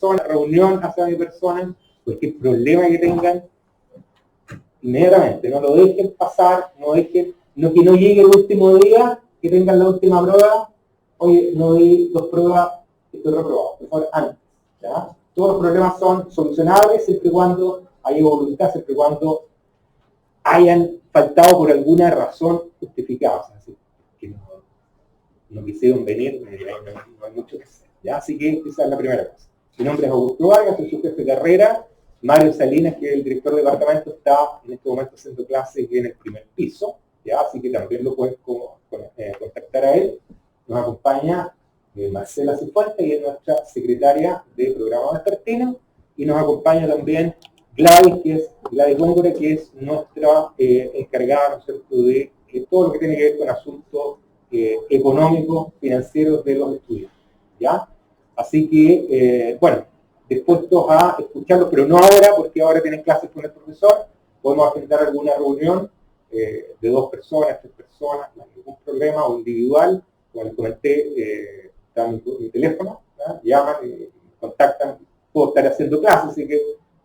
persona, reunión hacia mi persona, cualquier problema que tengan, inmediatamente, no lo dejen pasar, que no llegue el último día, que tengan la última prueba, oye, no di 2 pruebas, estoy reprobado, por favor, antes, ¿ya? Todos los problemas son solucionables siempre y cuando haya voluntad, siempre y cuando hayan faltado por alguna razón justificada, o sea, así, que no quisieron venir, no hay mucho que hacer, ¿ya? Así que esa es la primera cosa. Mi nombre es Augusto Vargas, soy su jefe de carrera. Mario Salinas, que es el director de departamento, está en este momento haciendo clases en el primer piso, ¿ya? Así que también lo puedes contactar a él. Nos acompaña Marcela Cifuentes, que es nuestra secretaria de programa vespertino, y nos acompaña también Gladys Góngora, que es nuestra encargada, ¿no es cierto?, de todo lo que tiene que ver con asuntos económicos, financieros de los estudiantes, ¿ya? Así que, bueno, dispuestos a escucharlo, pero no ahora, porque ahora tienen clases con el profesor. Podemos agendar alguna reunión de 2 personas, 3 personas, no hay ningún problema, o individual. Como les comenté, está mi teléfono, ¿ya? Llaman, contactan, puedo estar haciendo clases, así que,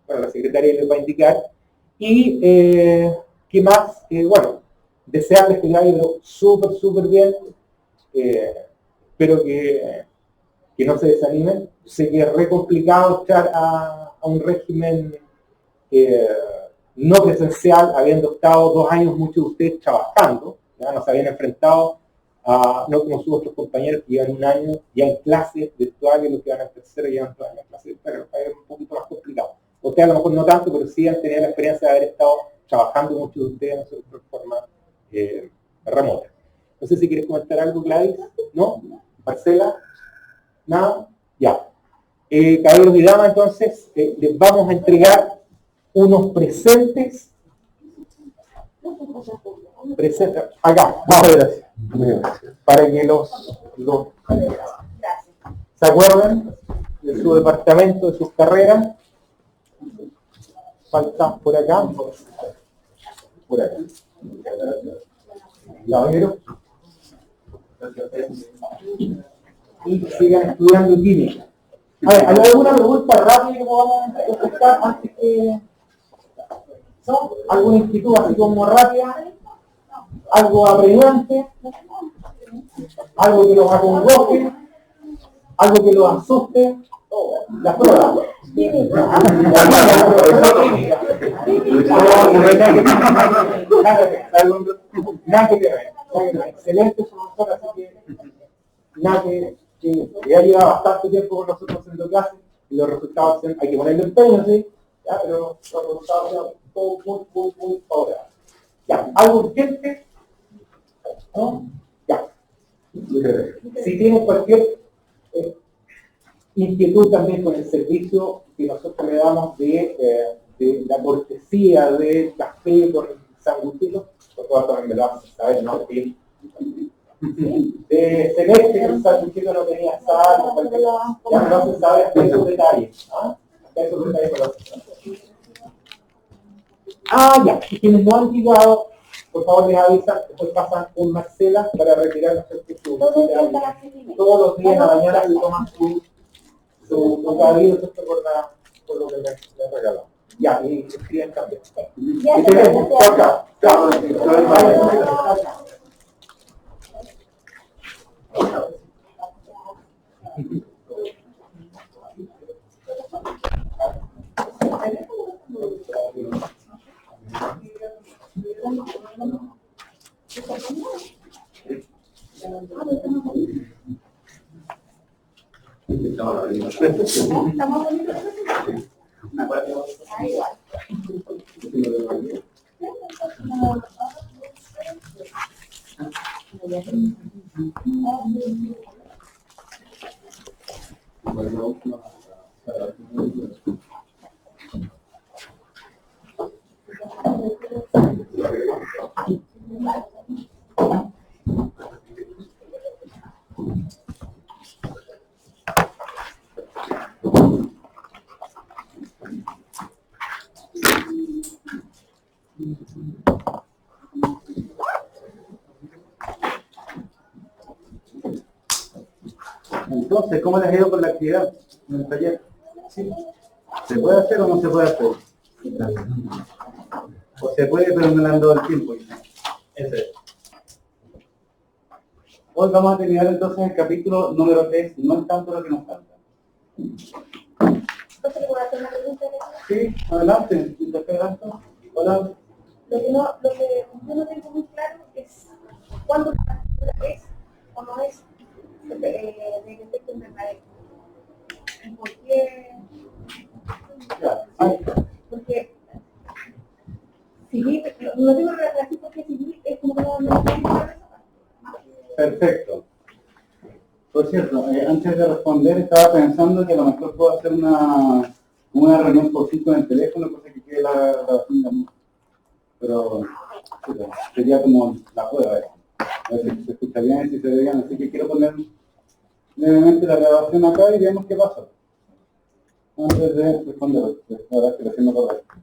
bueno, la secretaria les va a indicar. Y, ¿qué más? Bueno, desearles que les haya ido súper bien. Espero que no se desanimen. Sé que es re complicado estar a un régimen no presencial, habiendo estado 2 años muchos de ustedes trabajando, ¿ya? Nos habían enfrentado a, no como sus otros compañeros que llevan 1 año ya en clases virtuales, los que van a tercera llevan 2 años en clases virtuales, es un poquito más complicado. Ustedes a lo mejor no tanto, pero sí han tenido la experiencia de haber estado trabajando muchos de ustedes en forma remota. No sé si quieres comentar algo, Gladys, ¿no? Marcela, nada, ya. Caballeros y damas, entonces, les vamos a entregar unos presentes. Acá, muchas gracias. Para que los se acuerden de su departamento, de sus carreras. Falta por acá. Por acá. Caballero. Y sigan estudiando química. A ver, ¿hay alguna pregunta rápida que podamos contestar antes que... ¿No? ¿Alguna inquietud así como rápida? ¿Algo apremiante? ¿Algo que los acongoje? ¿Algo que los asuste? La prueba. Nada que ver. Excelente profesor, así que nada que ya lleva bastante tiempo con nosotros haciendo clases y los resultados hay que ponerle empeño, ¿sí? ¿Ya? Pero los resultados son todo muy favorables. Ya, ¿algo urgente? ¿No? Ya. Si tienen cualquier inquietud también con el servicio que nosotros le damos de la cortesía de café con sanguchito, por favor también me lo hacen saber, ¿no? De Celeste, que el sanguchito no tenía sal, ya me lo hacen saber hasta esos detalles, ¿ah? Hasta esos detalles me lo hacen saber. Ya, y quienes no han llegado, por favor les avisan, después pasan con Marcela para retirar los certificados. Todos los días en la mañana se toman su bocadillo por lo que le regalamos. Ya, y escriben también. Ya, chao, chao. Entonces, ¿cómo les ha ido con la actividad en el taller? Sí. ¿Se puede hacer o no se puede hacer? O se puede, pero no le han dado el tiempo. Ese es. Hoy vamos a terminar entonces el capítulo número 3, no es tanto lo que nos falta. Entonces, ¿le voy a hacer una pregunta? Sí, adelante. Hola. Lo que yo no tengo muy claro es cuándo la partitura es o no es del efecto invernadero. ¿Por qué? Ya, sí. Porque civil, no tengo relación porque civil es como que no tengo esa parte. Perfecto. Por cierto, antes de responder, estaba pensando que a lo mejor puedo hacer una reunión por Zoom con el teléfono, cosa que quede la grabación de música. Pero sería como la prueba. A ver si se escucha bien, si se ve bien. Así que quiero poner brevemente la grabación acá y veamos qué pasa. Antes de responder, ahora estoy haciendo correcto.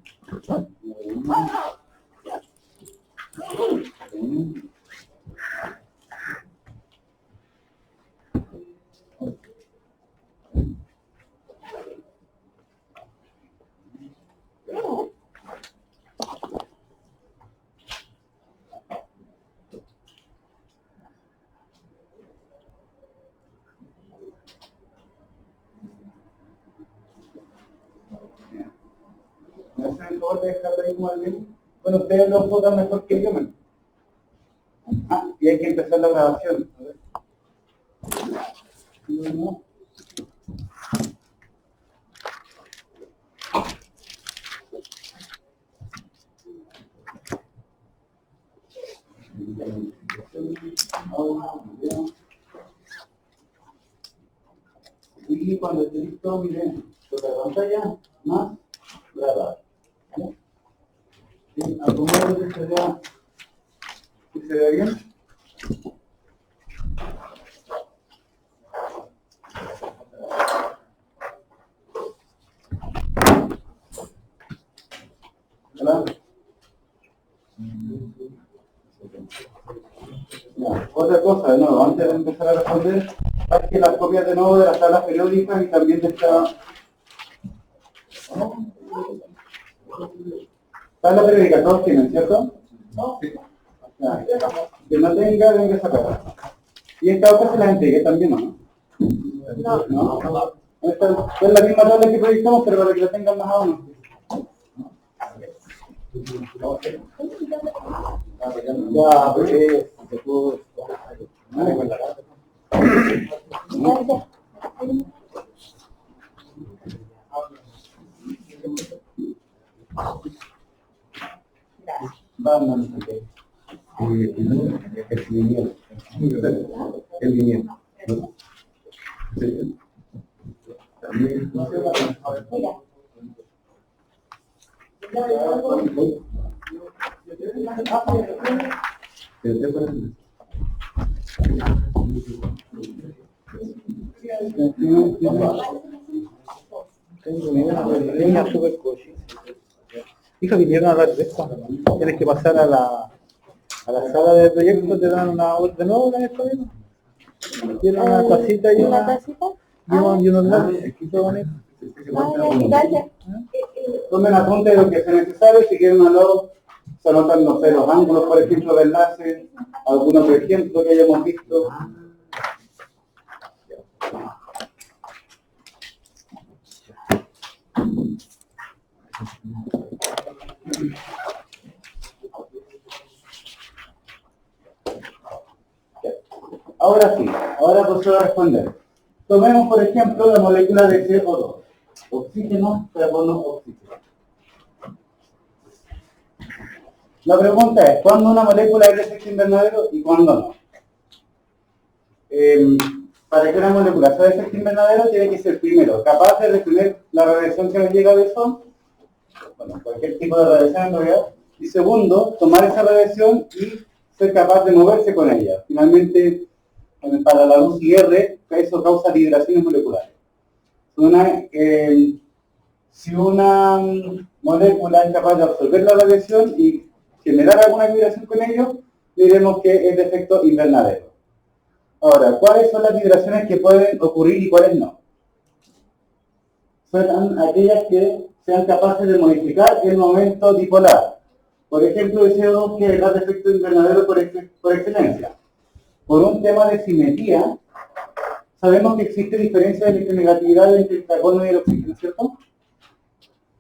¿Me hacen el favor de dejarlo ahí como alguien? Bueno, ustedes lo votan mejor que yo, man. Y hay que empezar la grabación. A ver. No. Y cuando esté listo, miren, sobre la pantalla, más grabar. ¿Sí? Acomodo que se vea bien. ¿Verdad? Ya. Otra cosa, de nuevo, antes de empezar a responder, hay que las copias de nuevo de las tablas periódicas y también de esta tabla periódica, todos tienen, ¿cierto? Sí. Ya. Que no tenga, venga a sacar. Y esta hoja se la entregué también, ¿no? No. Esta es la misma tabla que proyectamos, pero para que la tengan más a uno. Ya, pues, se pudo. Vamos, el lineal. El lineal. También. Hija, vinieron a dar de esto. Tienes que pasar a la sala de proyectos, te dan una de nuevo una vez también. Tiene una tacita y una tacita. y unos lápices. Gracias. Tomen apunte de lo que sea necesario, si quieren al lado, se anotan, no sé, los ángulos, por ejemplo, de enlace, algún otro ejemplo que hayamos visto. Ahora sí, ahora procedo a responder. Tomemos, por ejemplo, la molécula de CO2. Oxígeno, carbono, oxígeno. La pregunta es, ¿cuándo una molécula es de efecto invernadero y cuándo no? Para que una molécula sea de efecto invernadero tiene que ser, primero, capaz de retener la radiación que nos llega del sol, bueno, cualquier tipo de radiación en realidad, y segundo, tomar esa radiación y ser capaz de moverse con ella. Finalmente, para la luz IR, eso causa vibraciones moleculares. Si una molécula es capaz de absorber la radiación y generar alguna vibración con ello, diremos que es de efecto invernadero. Ahora, ¿cuáles son las vibraciones que pueden ocurrir y cuáles no? son aquellas que sean capaces de modificar el momento dipolar. Por ejemplo, el CO2, que es el gas de efecto invernadero por excelencia. Por un tema de simetría, sabemos que existe diferencia de electronegatividad entre el carbono y el oxígeno, ¿cierto?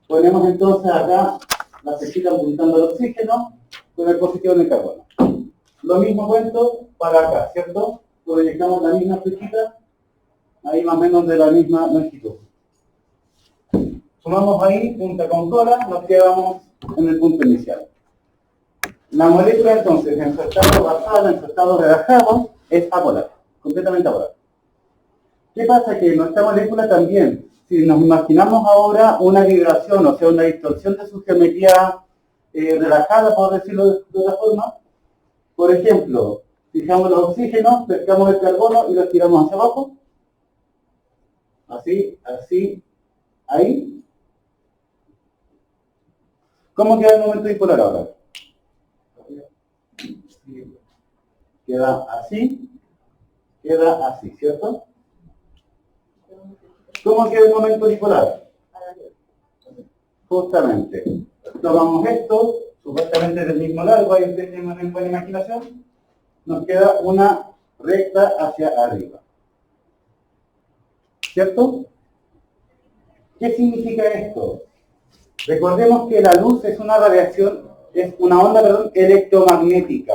Ponemos entonces acá la flechita apuntando al oxígeno con el positivo del carbono. Lo mismo cuento para acá, ¿cierto? Proyectamos la misma flechita, ahí más o menos de la misma longitud. Sumamos ahí, punta con cola, nos quedamos en el punto inicial. La molécula entonces, en su estado basal, en su estado relajado, es apolar, completamente apolar. ¿Qué pasa? Que nuestra molécula también, si nos imaginamos ahora una vibración, o sea, una distorsión de su geometría relajada, por decirlo de otra forma, por ejemplo, fijamos los oxígenos, pescamos el carbono y los tiramos hacia abajo, así, así, ahí. ¿Cómo queda el momento dipolar ahora? Queda así, ¿cierto? ¿Cómo queda el momento dipolar? Justamente. Tomamos esto, supuestamente del mismo largo, ahí ustedes tienen buena imaginación, nos queda una recta hacia arriba. ¿Cierto? ¿Qué significa esto? Recordemos que la luz es una radiación, es una onda, electromagnética.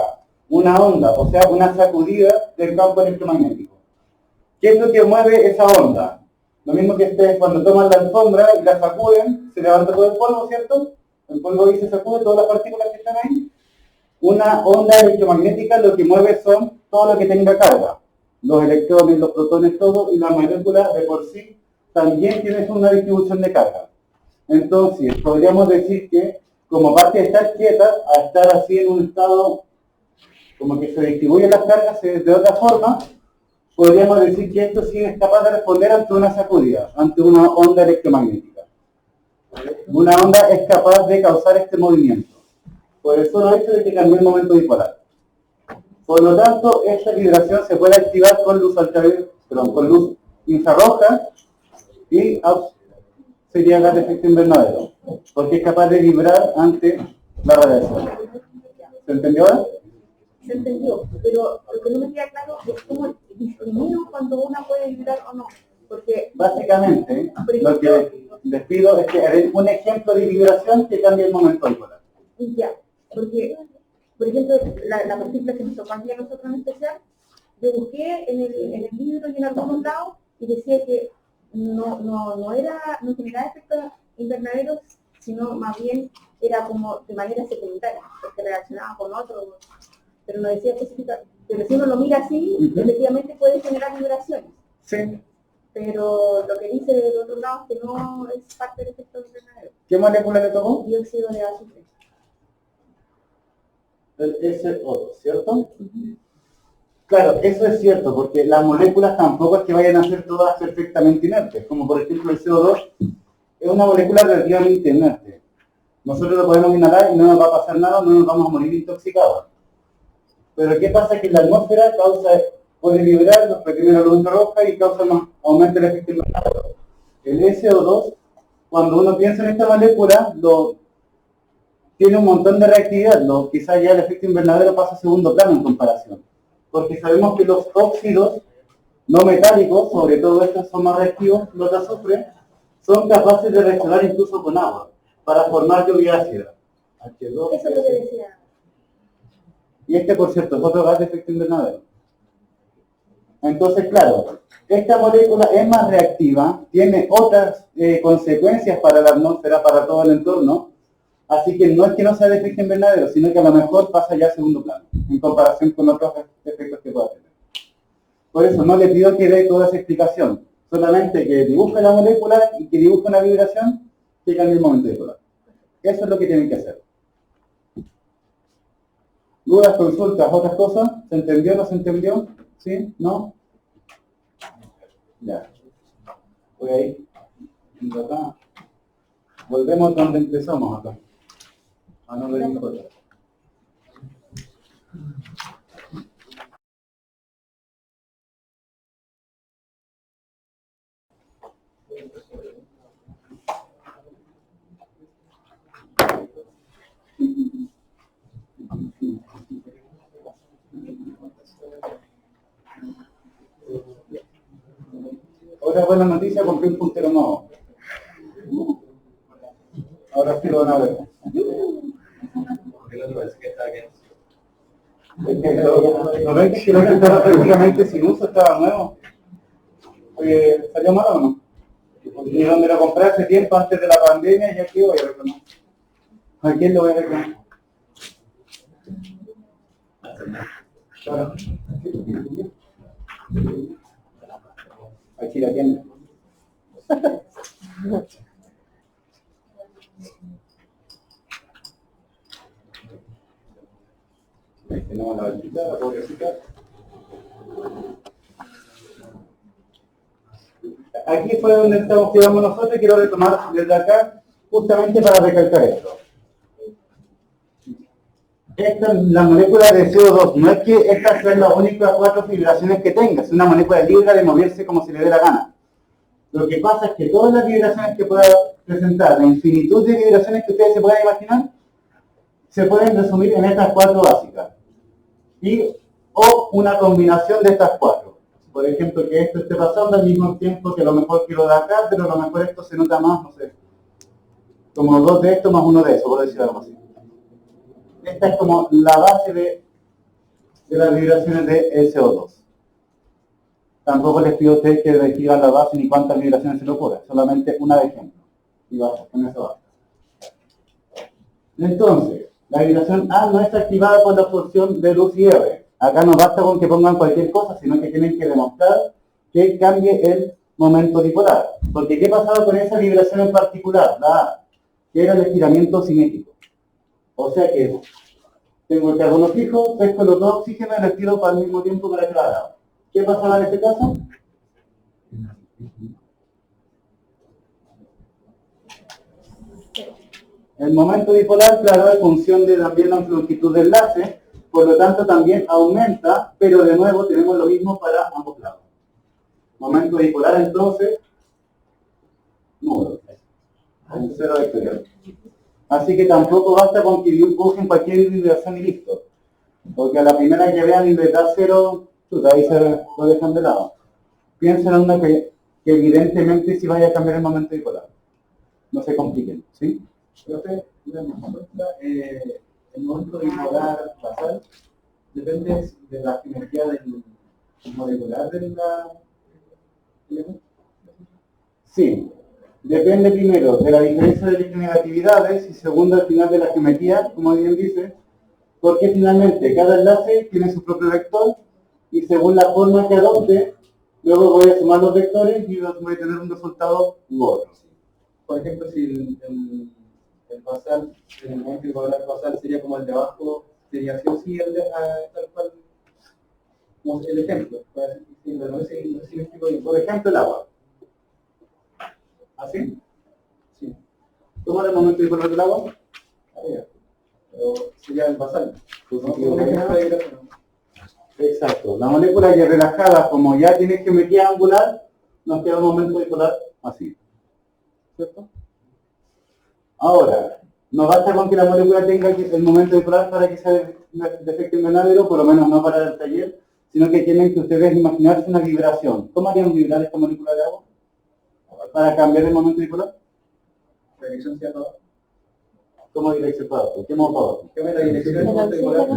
Una onda, o sea, una sacudida del campo electromagnético. ¿Qué es lo que mueve esa onda? Lo mismo que ustedes cuando toman la alfombra y la sacuden, se levanta todo el polvo, ¿cierto? El polvo ahí se sacude, todas las partículas que están ahí. Una onda electromagnética lo que mueve son todo lo que tenga carga. Los electrones, los protones, todo, y la molécula de por sí también tiene una distribución de carga. Entonces, podríamos decir que, como parte de estar quieta, a estar así en un estado como que se distribuyen las cargas de otra forma, podríamos decir que esto sí es capaz de responder ante una sacudida, ante una onda electromagnética. Una onda es capaz de causar este movimiento, por el solo hecho de que cambió el momento dipolar. Por lo tanto, esta vibración se puede activar con luz con luz infrarroja y sería gas de efecto invernadero, porque es capaz de vibrar ante la radiación. ¿Se entendió ahora? Se entendió, pero lo que no me queda claro es cómo distinguimos cuando una puede vibrar o no. Porque básicamente, lo que les pido es que hagan un ejemplo de vibración que cambie el momento dipolar. ya, porque, por ejemplo, la partícula que nos tocó aquí a nosotros en especial, yo busqué en el libro y en algunos lados y decía que no generaba efectos invernaderos, sino más bien era como de manera secundaria, porque reaccionaba con otros, pero no decía específica. Pero si uno lo mira así, efectivamente puede generar vibraciones. Sí. Pero lo que dice del otro lado es que no es parte del efecto invernadero. ¿Qué molécula le tocó? Dióxido de azufre. El SO2, ¿cierto? Claro, eso es cierto, porque las moléculas tampoco es que vayan a ser todas perfectamente inertes, como por ejemplo el CO2 es una molécula relativamente inerte. Nosotros lo podemos inhalar y no nos va a pasar nada, no nos vamos a morir intoxicados. Pero ¿qué pasa? Que la atmósfera puede vibrar, nos retiene la luz infrarroja y causa aumento del efecto invernadero. El SO2, cuando uno piensa en esta molécula, tiene un montón de reactividad, quizás ya el efecto invernadero pasa a segundo plano en comparación. Porque sabemos que los óxidos no metálicos, sobre todo estos son más reactivos, los de azufre, son capaces de reaccionar incluso con agua, para formar lluvia ácida. Eso es lo que decía. Y este, por cierto, es otro gas de efecto invernadero. Entonces, claro, esta molécula es más reactiva, tiene otras consecuencias para la atmósfera, para todo el entorno, así que no es que no sea de efecto invernadero, sino que a lo mejor pasa ya a segundo plano, en comparación con otros efectos que pueda tener. Por eso no le pido que dé toda esa explicación, solamente que dibuje la molécula y que dibuje una vibración que cambie el momento dipolar. Eso es lo que tienen que hacer. ¿Dudas, consultas, otras cosas? ¿Se entendió, no se entendió? ¿Sí? ¿No? Ya. Voy ahí. Acá. Volvemos donde empezamos acá. A no ver ninguna. buena noticia, compré un puntero nuevo. Ahora sí lo van a ver. Es que lo ven que el otro estaba prácticamente sin uso, estaba nuevo. Oye, ¿salió malo o no? Y donde lo compré hace tiempo, antes de la pandemia, ya que voy a reclamar. ¿A quién lo voy a reclamar? Claro. Aquí la tienda. Ahí tenemos la barquita, la pobrecita. Aquí fue donde quedamos nosotros y quiero retomar desde acá justamente para recalcar esto. La molécula de CO2 no es que estas sean las únicas 4 vibraciones que tenga, es una molécula libre de moverse como se le dé la gana. Lo que pasa es que todas las vibraciones que pueda presentar, la infinitud de vibraciones que ustedes se puedan imaginar, se pueden resumir en estas 4 básicas. O una combinación de estas 4. Por ejemplo, que esto esté pasando al mismo tiempo que lo mejor que lo de acá, pero a lo mejor esto se nota más, no sé, como 2 de esto más 1 de eso, por decir algo así. Esta es como la base de las vibraciones de CO2. Tampoco les pido a ustedes que describan la base ni cuántas vibraciones se le ocurra, solamente una de ejemplo. Y basta, con eso basta. Entonces, la vibración A no es activada por la absorción de luz y R. Acá no basta con que pongan cualquier cosa, sino que tienen que demostrar que cambie el momento dipolar. Porque ¿qué pasaba con esa vibración en particular? La A, que era el estiramiento cinético. O sea que tengo el carbono fijo, pesco los 2 oxígenos y los tiro al mismo tiempo para cada lado. ¿Qué pasaba en este caso? El momento dipolar, claro, es función de también la longitud del enlace, por lo tanto también aumenta, pero de nuevo tenemos lo mismo para ambos lados. Momento dipolar entonces, nulo. Un cero vectorial. Así que tampoco basta con que dibujen cualquier vibración y listo. Porque a la primera que vean y les da cero, ahí se lo dejan de lado. Piensen en una que evidentemente sí vaya a cambiar el momento dipolar. No se compliquen, ¿sí? Profe, el momento dipolar basal depende de la simetría del molecular del elemento. Sí. Depende primero de la diferencia de electronegatividades y segundo al final de la geometría, como bien dice, porque finalmente cada enlace tiene su propio vector y según la forma que adopte, luego voy a sumar los vectores y voy a tener un resultado u otro. Por ejemplo, si el basal, el momento dipolar basal sería como el de abajo, sería sí o sí el de tal cual, como el ejemplo. Por ejemplo, el agua. ¿Así? Sí. ¿Cómo era el momento dipolar del agua? Pero sería el basal. Exacto. La molécula ya relajada, como ya tiene geometría angular, nos queda un momento dipolar así. ¿Cierto? Ahora, no basta con que la molécula tenga el momento dipolar para que sea de efecto invernadero, por lo menos no para el taller, sino que tienen que ustedes imaginarse una vibración. ¿Cómo harían vibrar esta molécula de agua? Para cambiar el momento dipolar. La dirección hacia abajo. ¿Cómo dirección para abajo? ¿Qué modo para abajo? ¿Qué la dirección del momento dipolar?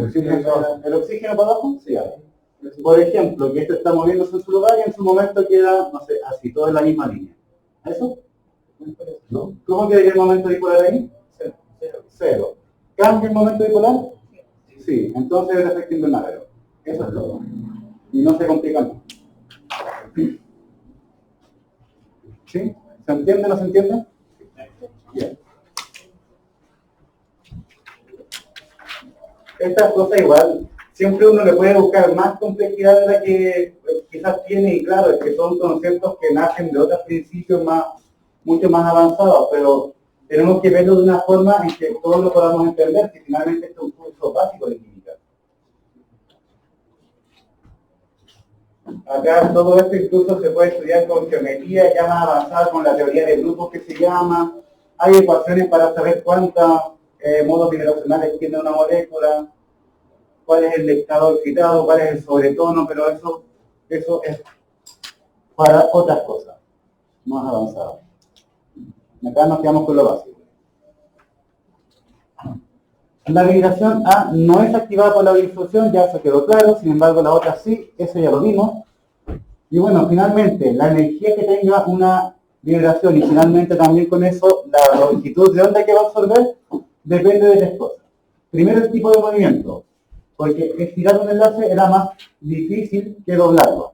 ¿El oxígeno para abajo? Sí. Por ejemplo, que esto está moviéndose en su lugar y en su momento queda, no sé, así, todo en la misma línea. ¿Eso? ¿No? ¿Cómo quedaría el momento dipolar ahí? Cero. ¿Cambia el momento dipolar? Sí. Entonces es el efecto invernadero. Eso es todo. Y no se complica más. ¿Sí? ¿Se entiende o no se entiende? Bien. Estas cosas igual, siempre uno le puede buscar más complejidad de la que quizás tiene, y claro, es que son conceptos que nacen de otros principios mucho más avanzados, pero tenemos que verlo de una forma en que todos lo podamos entender, que finalmente esto es un curso básico de química. Acá todo esto incluso se puede estudiar con geometría ya más avanzada, con la teoría de grupos que se llama. Hay ecuaciones para saber cuántos modos vibracionales tiene una molécula, cuál es el estado excitado, cuál es el sobretono, pero eso es para otras cosas. más avanzado. Acá nos quedamos con lo básico. La vibración A no es activada por la difusión, ya eso quedó claro, sin embargo la otra sí, eso ya lo vimos. Y bueno, finalmente, la energía que tenga una vibración y finalmente también con eso, la longitud de onda que va a absorber, depende de tres cosas. Primero, el tipo de movimiento, porque estirar un enlace era más difícil que doblarlo.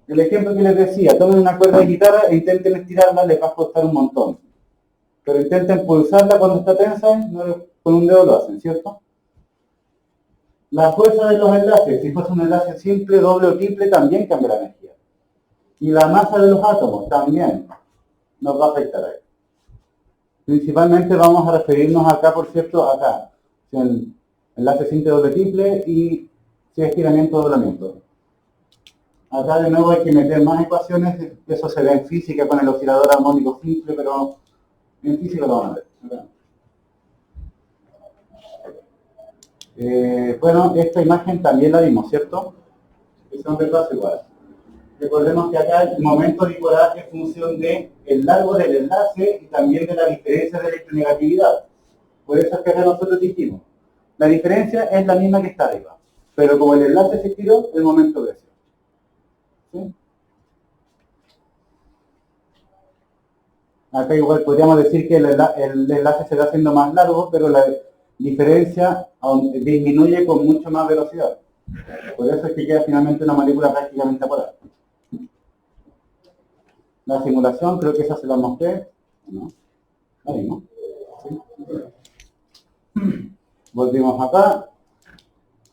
El ejemplo que les decía, tomen una cuerda de guitarra e intenten estirarla, les va a costar un montón. Pero intenten pulsarla cuando está tensa, no, con un dedo lo hacen, ¿cierto? La fuerza de los enlaces, si fuese un enlace simple, doble o triple, también cambia la energía. Y la masa de los átomos también nos va a afectar ahí. Principalmente vamos a referirnos acá, por cierto, acá. Si el enlace simple, doble, triple y si es estiramiento, doblamiento. Acá de nuevo hay que meter más ecuaciones, eso se ve en física con el oscilador armónico simple, pero en física lo van a ver. Bueno, esta imagen también la vimos, ¿cierto? Es un repaso igual. Recordemos que acá el momento dipolar es función del largo del enlace y también de la diferencia de electronegatividad. Por eso es que acá nosotros dijimos, la diferencia es la misma que está arriba, pero como el enlace se estiró, el momento creció. ¿Sí? Acá igual podríamos decir que el enlace se va haciendo más largo, pero la diferencia disminuye con mucho más velocidad. Por eso es que queda finalmente una molécula prácticamente polar. La simulación, creo que esa se la mostré. ¿No? Ahí, ¿no? ¿Sí? Volvimos acá.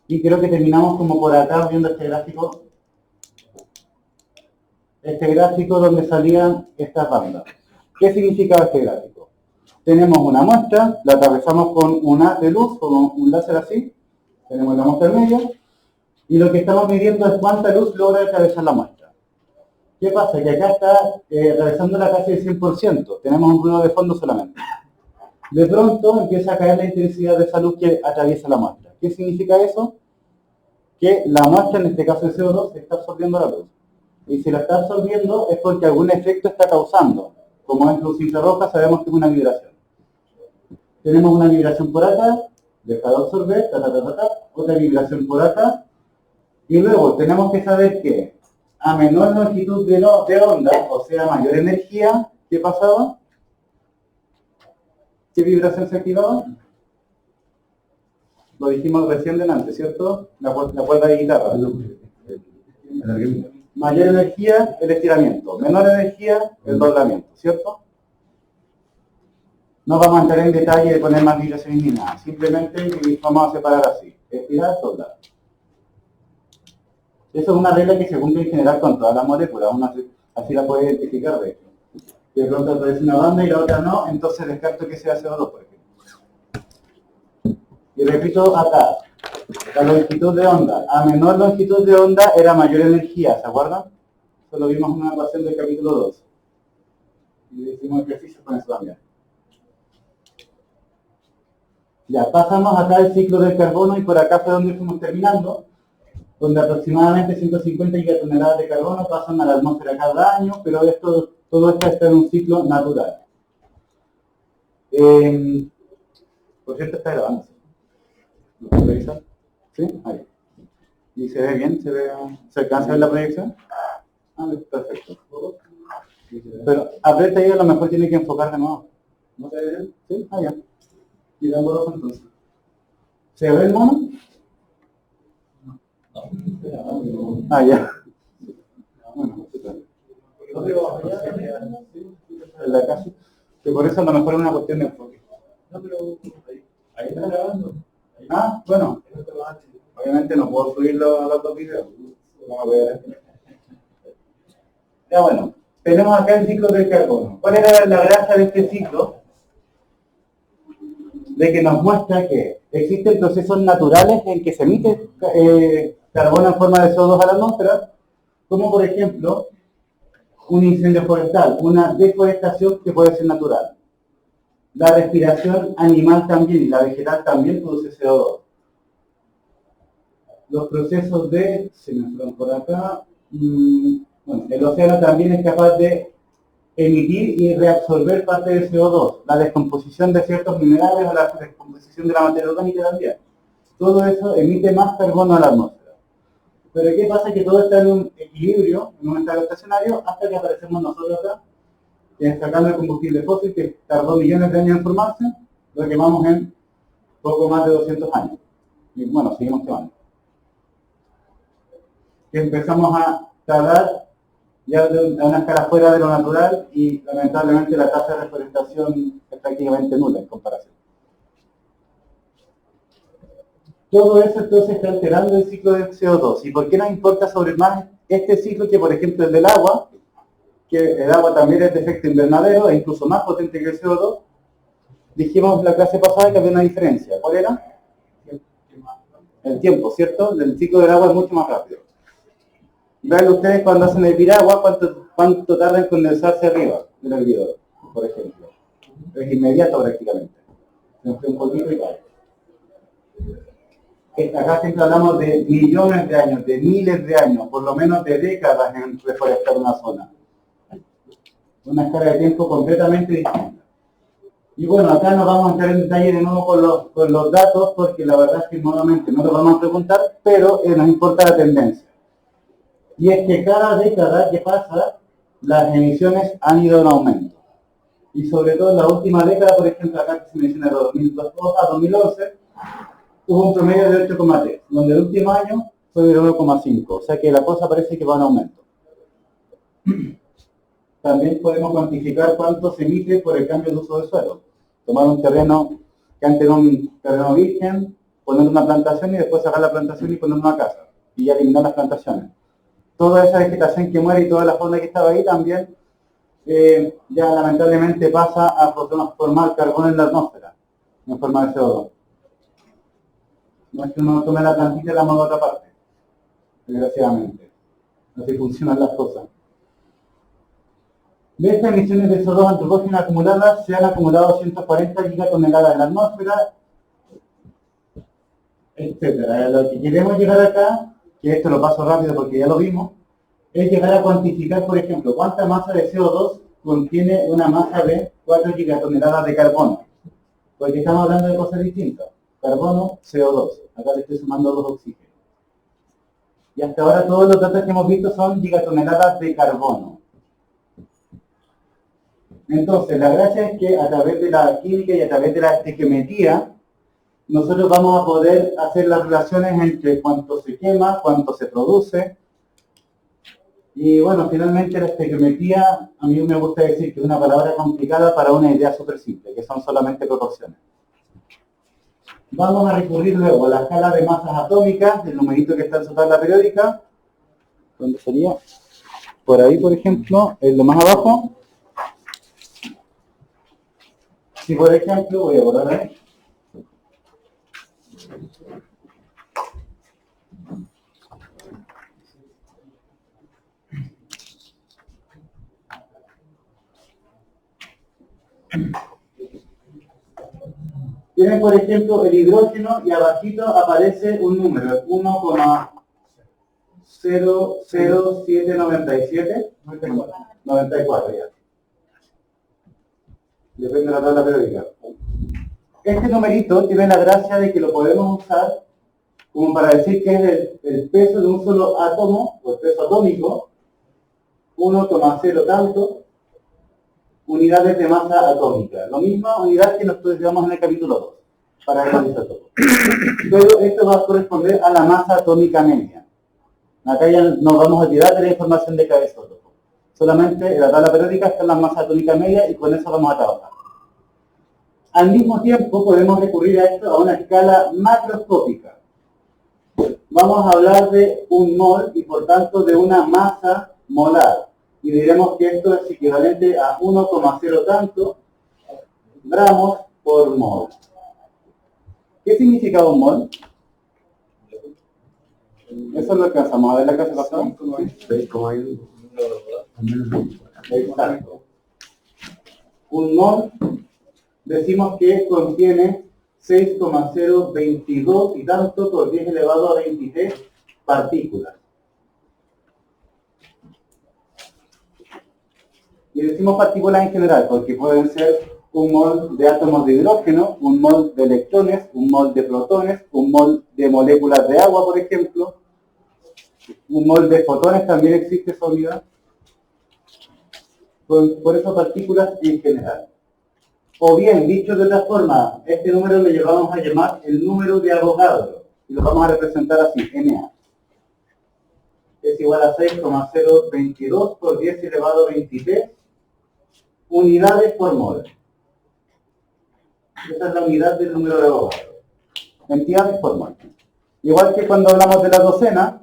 Y creo que terminamos como por acá viendo este gráfico. Este gráfico donde salían estas bandas. ¿Qué significa este gráfico? Tenemos una muestra, la atravesamos con un haz de luz, con un láser así. Tenemos la muestra en medio. Y lo que estamos midiendo es cuánta luz logra atravesar la muestra. ¿Qué pasa? Que acá está atravesándola casi el 100%. Tenemos un ruido de fondo solamente. De pronto empieza a caer la intensidad de esa luz que atraviesa la muestra. ¿Qué significa eso? Que la muestra, en este caso el CO2, está absorbiendo la luz. Y si la está absorbiendo es porque algún efecto está causando. Como es luz infrarroja, sabemos que es una vibración. Tenemos una vibración por acá, deja de absorber, otra vibración por acá. Y luego tenemos que saber que a menor longitud de onda, o sea, mayor energía, ¿qué pasaba? ¿Qué vibración se activaba? Lo dijimos recién delante, ¿cierto? La cuerda de guitarra. Mayor energía, el estiramiento. Menor energía, el doblamiento, ¿cierto? No vamos a entrar en detalle de poner más vibraciones ni nada. Simplemente vamos a separar así. Estirar, doblar. Eso es una regla que se cumple en general con todas las moléculas. Una así la puede identificar, de hecho. De pronto aparece una banda y la otra no, entonces descarto que sea CO2, por ejemplo. Y repito acá, la longitud de onda. A menor longitud de onda era mayor energía, ¿se acuerdan? Eso lo vimos en una ecuación del capítulo 2. Y hicimos ejercicio con eso también. Ya, pasamos acá el ciclo del carbono y por acá fue donde fuimos terminando, donde aproximadamente 150 gigatoneladas de carbono pasan a la atmósfera cada año, pero todo esto está en un ciclo natural. Por cierto, está grabando. ¿Lo puedo revisar? ¿Sí? Ahí. ¿Y se ve bien? ¿Se alcanza a ver la proyección? Ah, perfecto. Pero aprieta ahí, a lo mejor tiene que enfocar de nuevo. ¿No se ve bien? ¿Sí? Ah, ya. Y la borro entonces. ¿Se ve el mono? Ah, ya. Bueno, en la casa. Que por eso a lo mejor es una cuestión de enfoque. No, pero ahí está grabando. Ah, bueno. Obviamente no puedo subir los dos videos. Ya bueno, tenemos acá el ciclo del carbono. ¿Cuál era la gracia de este ciclo? De que nos muestra que existen procesos naturales en que se emite carbono en forma de CO2 a la atmósfera, como por ejemplo un incendio forestal, una deforestación que puede ser natural. La respiración animal también y la vegetal también produce CO2. Los procesos de, se me fueron por acá, El océano también es capaz de emitir y reabsorber parte del CO2, la descomposición de ciertos minerales o la descomposición de la materia orgánica también. Todo eso emite más carbono a la atmósfera. Pero ¿qué pasa? Que todo está en un equilibrio, en un estado estacionario, hasta que aparecemos nosotros acá, sacando el combustible fósil que tardó millones de años en formarse, lo quemamos en poco más de 200 años. Y bueno, seguimos quemando. Empezamos a tardar ya a una escala fuera de lo natural y lamentablemente la tasa de reforestación es prácticamente nula en comparación. Todo eso entonces está alterando el ciclo del CO2. ¿Y por qué nos importa sobre más este ciclo que, por ejemplo, el del agua? Que el agua también es de efecto invernadero, e incluso más potente que el CO2. Dijimos en la clase pasada que había una diferencia. ¿Cuál era? El tiempo, ¿cierto? El ciclo del agua es mucho más rápido. Vean ustedes cuando hacen hervir agua, cuánto tarda en condensarse arriba del hervidor, por ejemplo. Es inmediato prácticamente. Se enfría un poquito y cae. Acá siempre hablamos de millones de años, de miles de años, por lo menos de décadas en reforestar una zona. Una escala de tiempo completamente distinta. Y bueno, acá nos vamos a entrar en detalle de nuevo con los datos, porque la verdad es que nuevamente no lo vamos a preguntar, pero nos importa la tendencia. Y es que cada década que pasa, las emisiones han ido en aumento. Y sobre todo en la última década, por ejemplo, acá que se menciona de 2002 a 2011, hubo un promedio de 8,3, donde el último año fue de 1,5. O sea que la cosa parece que va en aumento. También podemos cuantificar cuánto se emite por el cambio de uso de suelo. Tomar un terreno que antes era un terreno virgen, poner una plantación y después sacar la plantación y poner una casa. Y ya eliminar las plantaciones. Toda esa vegetación que muere y toda la fauna que estaba ahí también ya lamentablemente pasa a formar carbono en la atmósfera, en forma de CO2. No es que uno tome la plantita y la mueva a otra parte, desgraciadamente. Así funcionan las cosas. De estas emisiones de CO2 antropógenas acumuladas, se han acumulado 140 gigatoneladas en la atmósfera, etcétera. Lo que queremos llegar acá, que esto lo paso rápido porque ya lo vimos, es llegar a cuantificar, por ejemplo, cuánta masa de CO2 contiene una masa de 4 gigatoneladas de carbono. Porque estamos hablando de cosas distintas. Carbono, CO2. Acá le estoy sumando 2 oxígenos. Y hasta ahora todos los datos que hemos visto son gigatoneladas de carbono. Entonces, la gracia es que a través de la química y a través de la estequiometría, nosotros vamos a poder hacer las relaciones entre cuánto se quema, cuánto se produce. Y bueno, finalmente la estequiometría, a mí me gusta decir que es una palabra complicada para una idea súper simple, que son solamente proporciones. Vamos a recurrir luego a la escala de masas atómicas, del numerito que está en su tabla periódica. ¿Dónde sería? Por ahí, por ejemplo, en lo más abajo. Si por ejemplo, voy a borrar ahí. Tienen, por ejemplo, el hidrógeno y abajito aparece un número, 1,00797, 94 ya. Depende de la tabla periódica. Este numerito tiene la gracia de que lo podemos usar como para decir que es el peso de un solo átomo, o el peso atómico, 1,0 tanto, unidades de masa atómica. Lo misma unidad que nos estudiamos en el capítulo 2, para el isótopo. Pero esto va a corresponder a la masa atómica media. Acá ya nos vamos a olvidar de la información de cada isótopo. Solamente en la tabla periódica están las masas atómicas medias y con eso vamos a trabajar. Al mismo tiempo podemos recurrir a esto a una escala macroscópica. Vamos a hablar de un mol y por tanto de una masa molar. Y diremos que esto es equivalente a 1,0 tanto gramos por mol. ¿Qué significa un mol? Eso lo alcanzamos a ver la clase pasada. Exacto. Un mol decimos que contiene 6,022 y tanto por 10 elevado a 23 partículas. Y decimos partículas en general, porque pueden ser un mol de átomos de hidrógeno, un mol de electrones, un mol de protones, un mol de moléculas de agua, por ejemplo, un mol de fotones, también existe esa unidad. Por eso partículas en general. O bien, dicho de otra forma, este número lo llevamos a llamar el número de Avogadro, y lo vamos a representar así, Na. Es igual a 6,022 por 10 elevado a 23 unidades por mol. Esa es la unidad del número de Avogadro. Entidades por mol. Igual que cuando hablamos de la docena,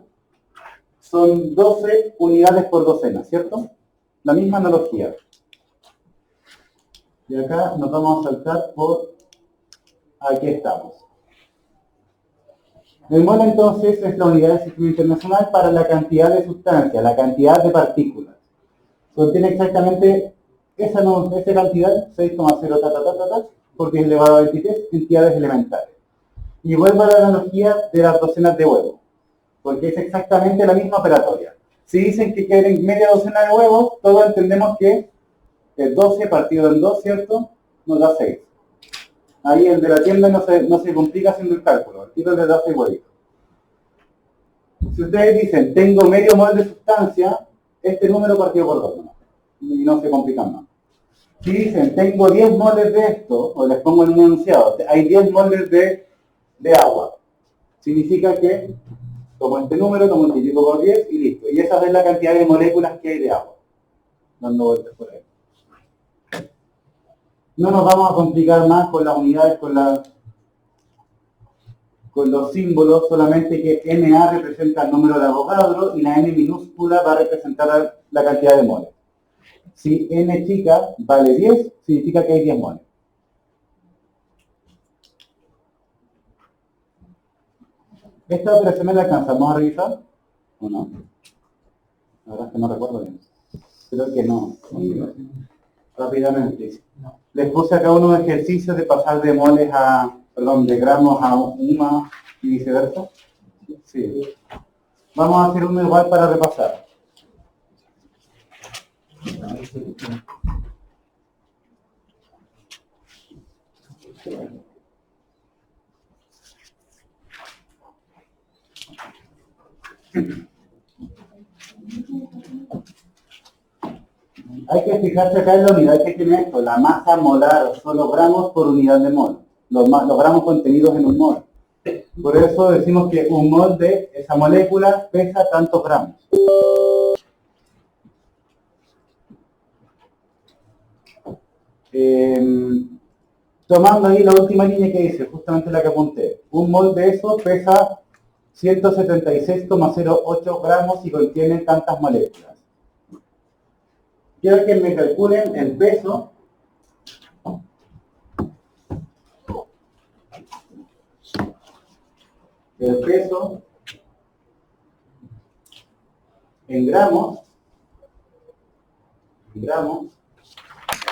son 12 unidades por docena, ¿cierto? La misma analogía. Y acá nos vamos a saltar por... Aquí estamos. El mol entonces es la unidad del sistema internacional para la cantidad de sustancia, la cantidad de partículas. Contiene exactamente esa cantidad, 6,0 por 10 elevado a 23 entidades elementales. Y vuelvo a la analogía de las docenas de huevos, porque es exactamente la misma operatoria. Si dicen que quieren media docena de huevos, todos entendemos que el 12 partido en 2, ¿cierto? Nos da 6. Ahí el de la tienda no se complica haciendo el cálculo, el tiro le da 6 huevitos. Si ustedes dicen, tengo medio mol de sustancia, este número partido por 2, ¿no? Y no se complican más. Si dicen, tengo 10 moles de esto, o les pongo en un enunciado, hay 10 moles de agua, significa que tomo este número, lo multiplico por 10 y listo. Y esa es la cantidad de moléculas que hay de agua, dando vueltas por ahí. No nos vamos a complicar más con las unidades, con los símbolos, solamente que Na representa el número de Avogadro y la N minúscula va a representar la cantidad de moles. Si N chica vale 10, significa que hay 10 moles. ¿Esta operación la alcanzamos a revisar o no? La verdad es que no recuerdo bien. Creo que no. Rápidamente. Les puse acá unos ejercicios de pasar de moles de gramos a UMA y viceversa. Sí. Vamos a hacer uno igual para repasar. Hay que fijarse acá en la unidad que tiene esto, la masa molar, son los gramos por unidad de mol, los gramos contenidos en un mol. Por eso decimos que un mol de esa molécula pesa tantos gramos. Tomando ahí la última línea que dice, justamente la que apunté, un mol de eso pesa 176,08 gramos y contiene tantas moléculas. Quiero que me calculen el peso en gramos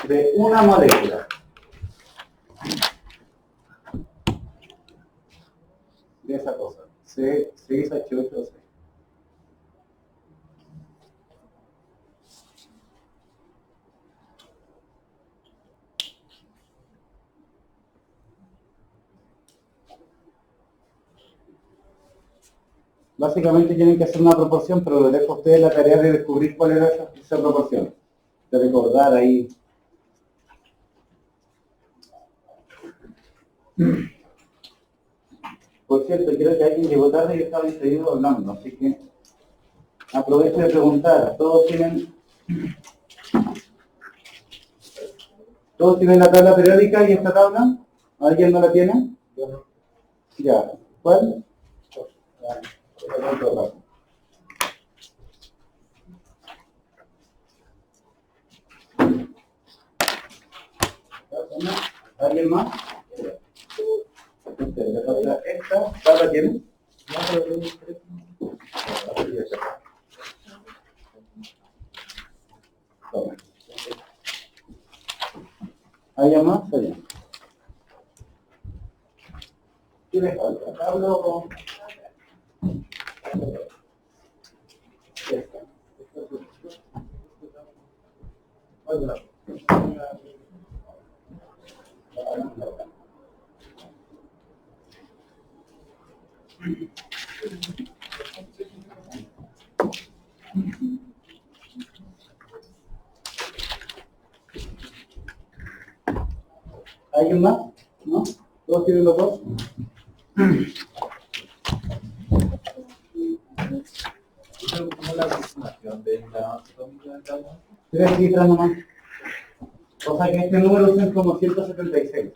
de una molécula de esa cosa, C6H8O6. Básicamente tienen que hacer una proporción, pero les dejo a ustedes la tarea de descubrir cuál era esa proporción. De recordar ahí. Por cierto, creo que alguien llegó tarde y estaba distraído hablando, así que aprovecho de preguntar. ¿Todos tienen la tabla periódica y esta tabla? ¿Alguien no la tiene? Ya. ¿Cuál? ¿Alguien más? ¿Esta tabla tiene? ¿Alguien más? ¿Qué les falta? ¿Tabla o...? ¿Alguien más? ¿No? ¿Todos tienen los dos? 3 cifras nomás. O sea que este número es como 176.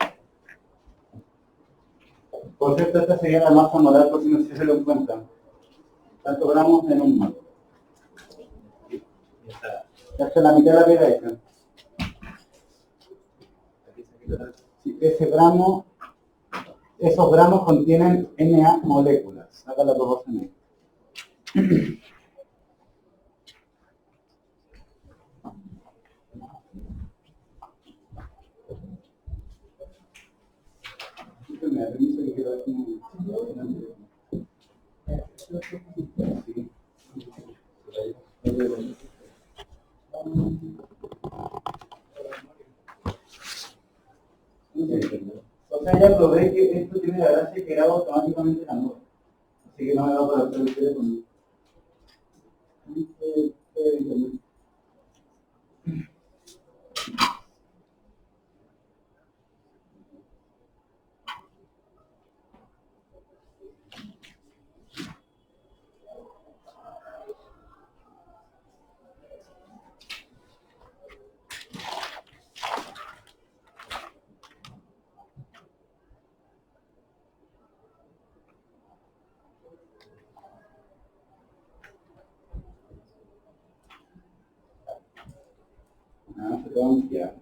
Por cierto, esta sería la masa molar, por si no se lo encuentran. ¿Cuántos gramos en un mol? Hasta la mitad de la piedra hecha. Sí, esos gramos contienen Na moléculas. Saca la proporción ahí. Me da permiso que quiero ver cómo... O sea, ya probé que esto tiene la gracia que graba automáticamente la nube. Así que no me va a poder hacer el teléfono. Perdón, ya.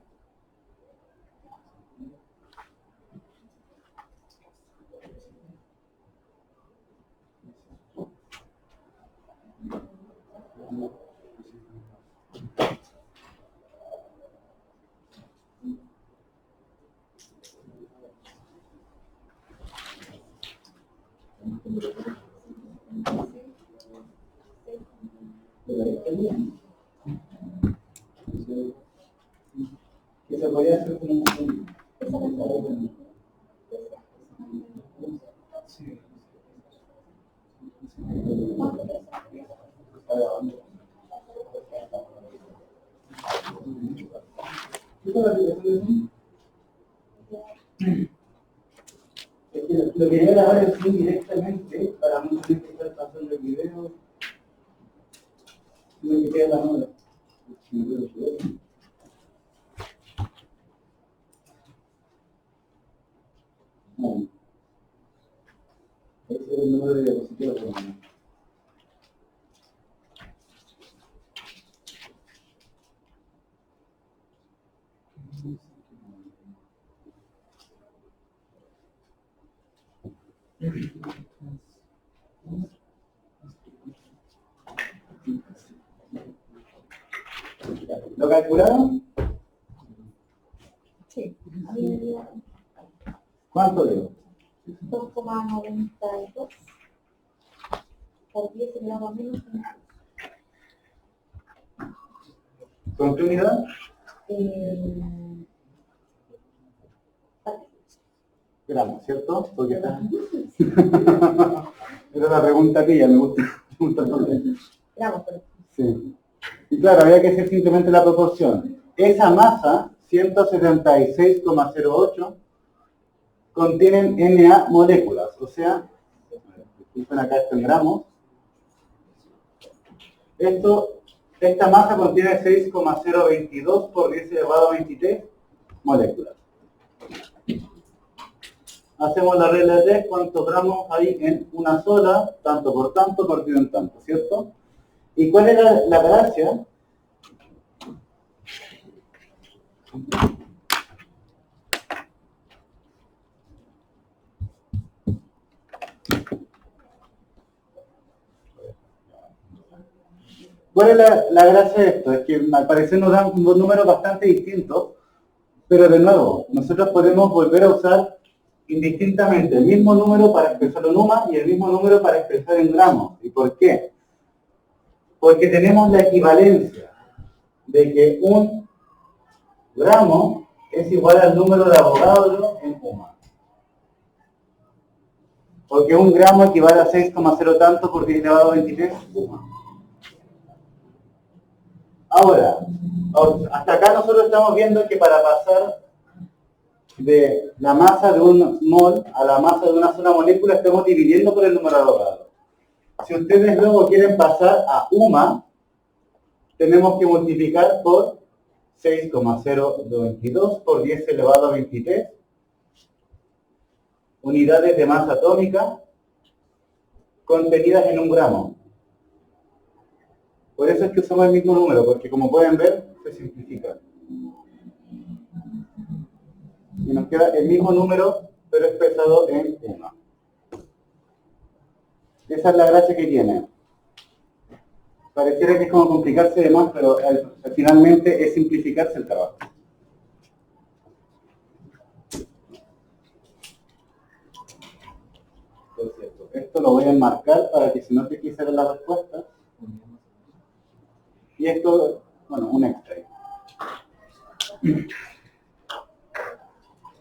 Que se podría hacer como un... Sí. ¿Qué tal la aplicación? Es que lo quería grabar así directamente para no tener que estar pasando el video. No me queda la nota. No. Ese es el número de diapositivas. ¿Lo calcularon? Sí, a mí me dio ¿Cuánto dio? 2,92 por 10 elevado a menos. ¿Con qué unidad? Gramos, ¿cierto? Porque está... Era la pregunta que me gusta preguntar también. Gramos, pero Sí. Y claro, había que hacer simplemente la proporción. Esa masa, 176,08, contienen Na moléculas, o sea, disculpen acá esto en gramos. Esta masa contiene 6,022 por 10 elevado a 23 moléculas. Hacemos la regla de 3, ¿cuántos gramos hay en una sola? Tanto por tanto, partido en tanto, ¿cierto? ¿Y cuál era la gracia? ¿Cuál es la gracia de esto? Es que al parecer nos dan dos números bastante distintos, pero de nuevo, nosotros podemos volver a usar indistintamente el mismo número para expresarlo en UMA y el mismo número para expresar en gramos. ¿Y por qué? Porque tenemos la equivalencia de que un gramo es igual al número de Avogadro en UMA. Porque un gramo equivale a 6,0 tanto por 10 elevado a 23 UMA. Ahora, hasta acá nosotros estamos viendo que para pasar de la masa de un mol a la masa de una sola molécula estamos dividiendo por el número de Avogadro. Si ustedes luego quieren pasar a UMA, tenemos que multiplicar por 6,022 por 10 elevado a 23 unidades de masa atómica contenidas en un gramo. Por eso es que usamos el mismo número, porque como pueden ver, se simplifica. Y nos queda el mismo número, pero expresado en UMA. Esa es la gracia que tiene. Pareciera que es como complicarse de más, pero finalmente es simplificarse el trabajo. Por cierto, esto lo voy a enmarcar para que se note que esa era la respuesta. Y esto, bueno, un extra.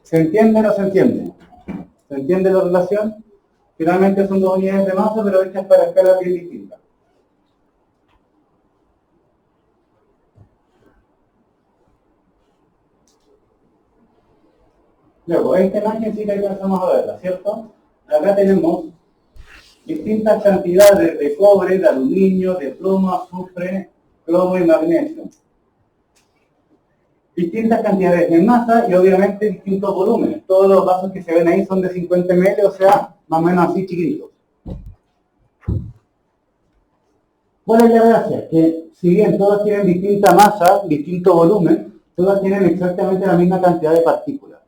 ¿Se entiende o no se entiende? ¿Se entiende la relación? Finalmente son dos unidades de masa, pero hechas para escalas bien distintas. Luego, esta imagen sí que alcanzamos a verla, ¿cierto? Acá tenemos distintas cantidades de cobre, de aluminio, de plomo, azufre, plomo y magnesio. Distintas cantidades de masa y obviamente distintos volúmenes. Todos los vasos que se ven ahí son de 50 ml, o sea, más o menos así chiquititos. ¿Cuál es la gracia? Que si bien todos tienen distinta masa, distinto volumen, todas tienen exactamente la misma cantidad de partículas.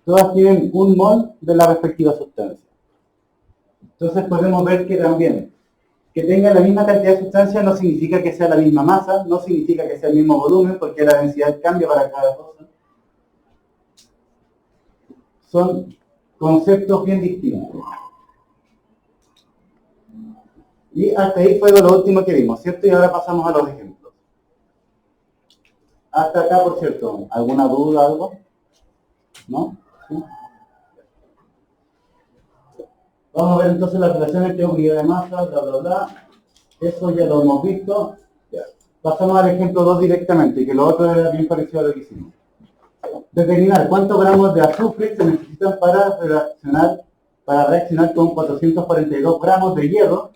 Todas tienen un mol de la respectiva sustancia. Entonces podemos ver que también, que tengan la misma cantidad de sustancia no significa que sea la misma masa, no significa que sea el mismo volumen, porque la densidad cambia para cada cosa. Son conceptos bien distintos. Y hasta ahí fue lo último que vimos, ¿cierto? Y ahora pasamos a los ejemplos. Hasta acá, por cierto, ¿alguna duda, algo? ¿No? ¿Sí? Vamos a ver entonces la relación entre unidad de masa, bla, bla, bla. Eso ya lo hemos visto. Ya. Pasamos al ejemplo 2 directamente, que lo otro era bien parecido a lo que hicimos. Determinar cuántos gramos de azufre se necesitan para reaccionar con 442 gramos de hierro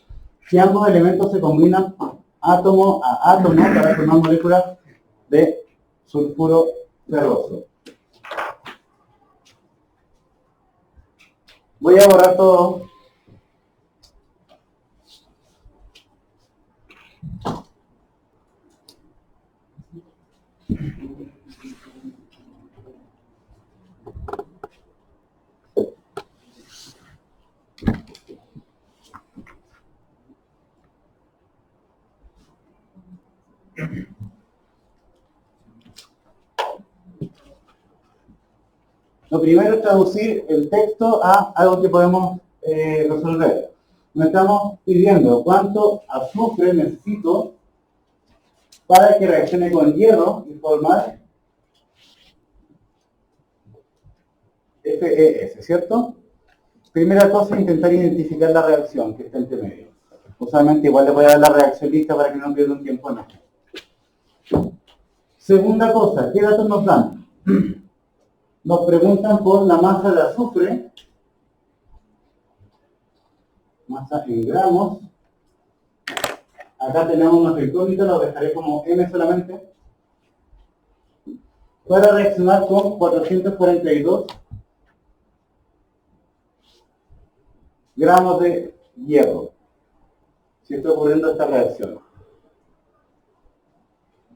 si ambos elementos se combinan átomo a átomo para formar moléculas de sulfuro ferroso. Voy a borrar todo. Lo primero es traducir el texto a algo que podemos resolver. Nos estamos pidiendo cuánto azufre necesito para que reaccione con hierro y formar FeS, ¿cierto? Primera cosa, intentar identificar la reacción que está entre medio. Usualmente igual le voy a dar la reacción lista para que no pierda un tiempo en esto. Segunda cosa, ¿qué datos nos dan? Nos preguntan por la masa de azufre, masa en gramos. Acá tenemos unos incógnitos, los dejaré como M solamente. Para reaccionar con 442 gramos de hierro. Si está ocurriendo esta reacción.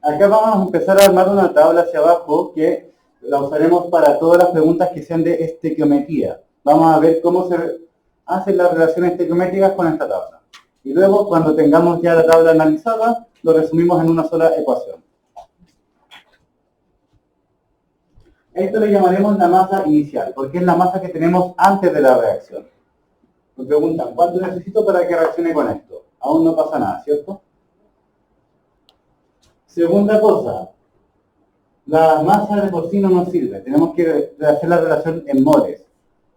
Acá vamos a empezar a armar una tabla hacia abajo que la usaremos para todas las preguntas que sean de estequiometría. Vamos a ver cómo se hacen las relaciones estequiométricas con esta tabla. Y luego, cuando tengamos ya la tabla analizada, lo resumimos en una sola ecuación. Esto le llamaremos la masa inicial, porque es la masa que tenemos antes de la reacción. Me preguntan, ¿cuánto necesito para que reaccione con esto? Aún no pasa nada, ¿cierto? Segunda cosa, La masa de por sí no nos sirve. Tenemos que hacer la relación en moles.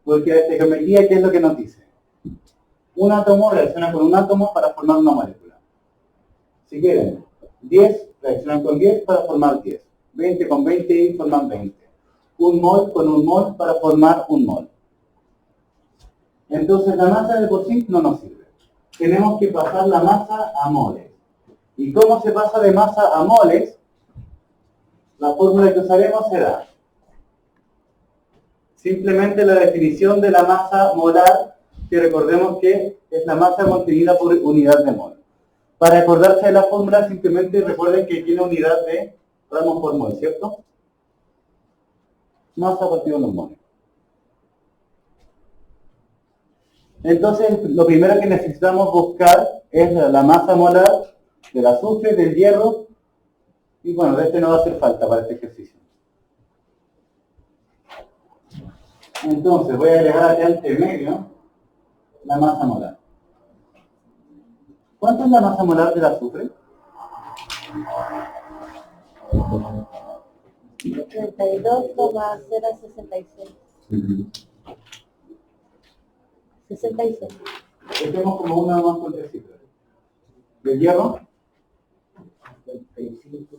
Porque la estequiometría, ¿qué es lo que nos dice? Un átomo reacciona con un átomo para formar una molécula. Si quieren, 10 reaccionan con 10 para formar 10. 20 con 20 y forman 20. Un mol con un mol para formar un mol. Entonces la masa de por sí no nos sirve. Tenemos que pasar la masa a moles. ¿Y cómo se pasa de masa a moles? La fórmula que usaremos será simplemente la definición de la masa molar, que recordemos que es la masa contenida por unidad de mol. Para acordarse de la fórmula, simplemente recuerden que tiene unidad de gramos por mol, ¿cierto? Masa partido en los moles. Entonces, lo primero que necesitamos buscar es la masa molar del azufre, del hierro, y bueno, de este no va a hacer falta para este ejercicio. Entonces, voy a agregar aquí entre medio la masa molar. ¿Cuánto es la masa molar del azufre? 32,066. 66. Tenemos como una más con tres cifras. ¿Del hierro? 85.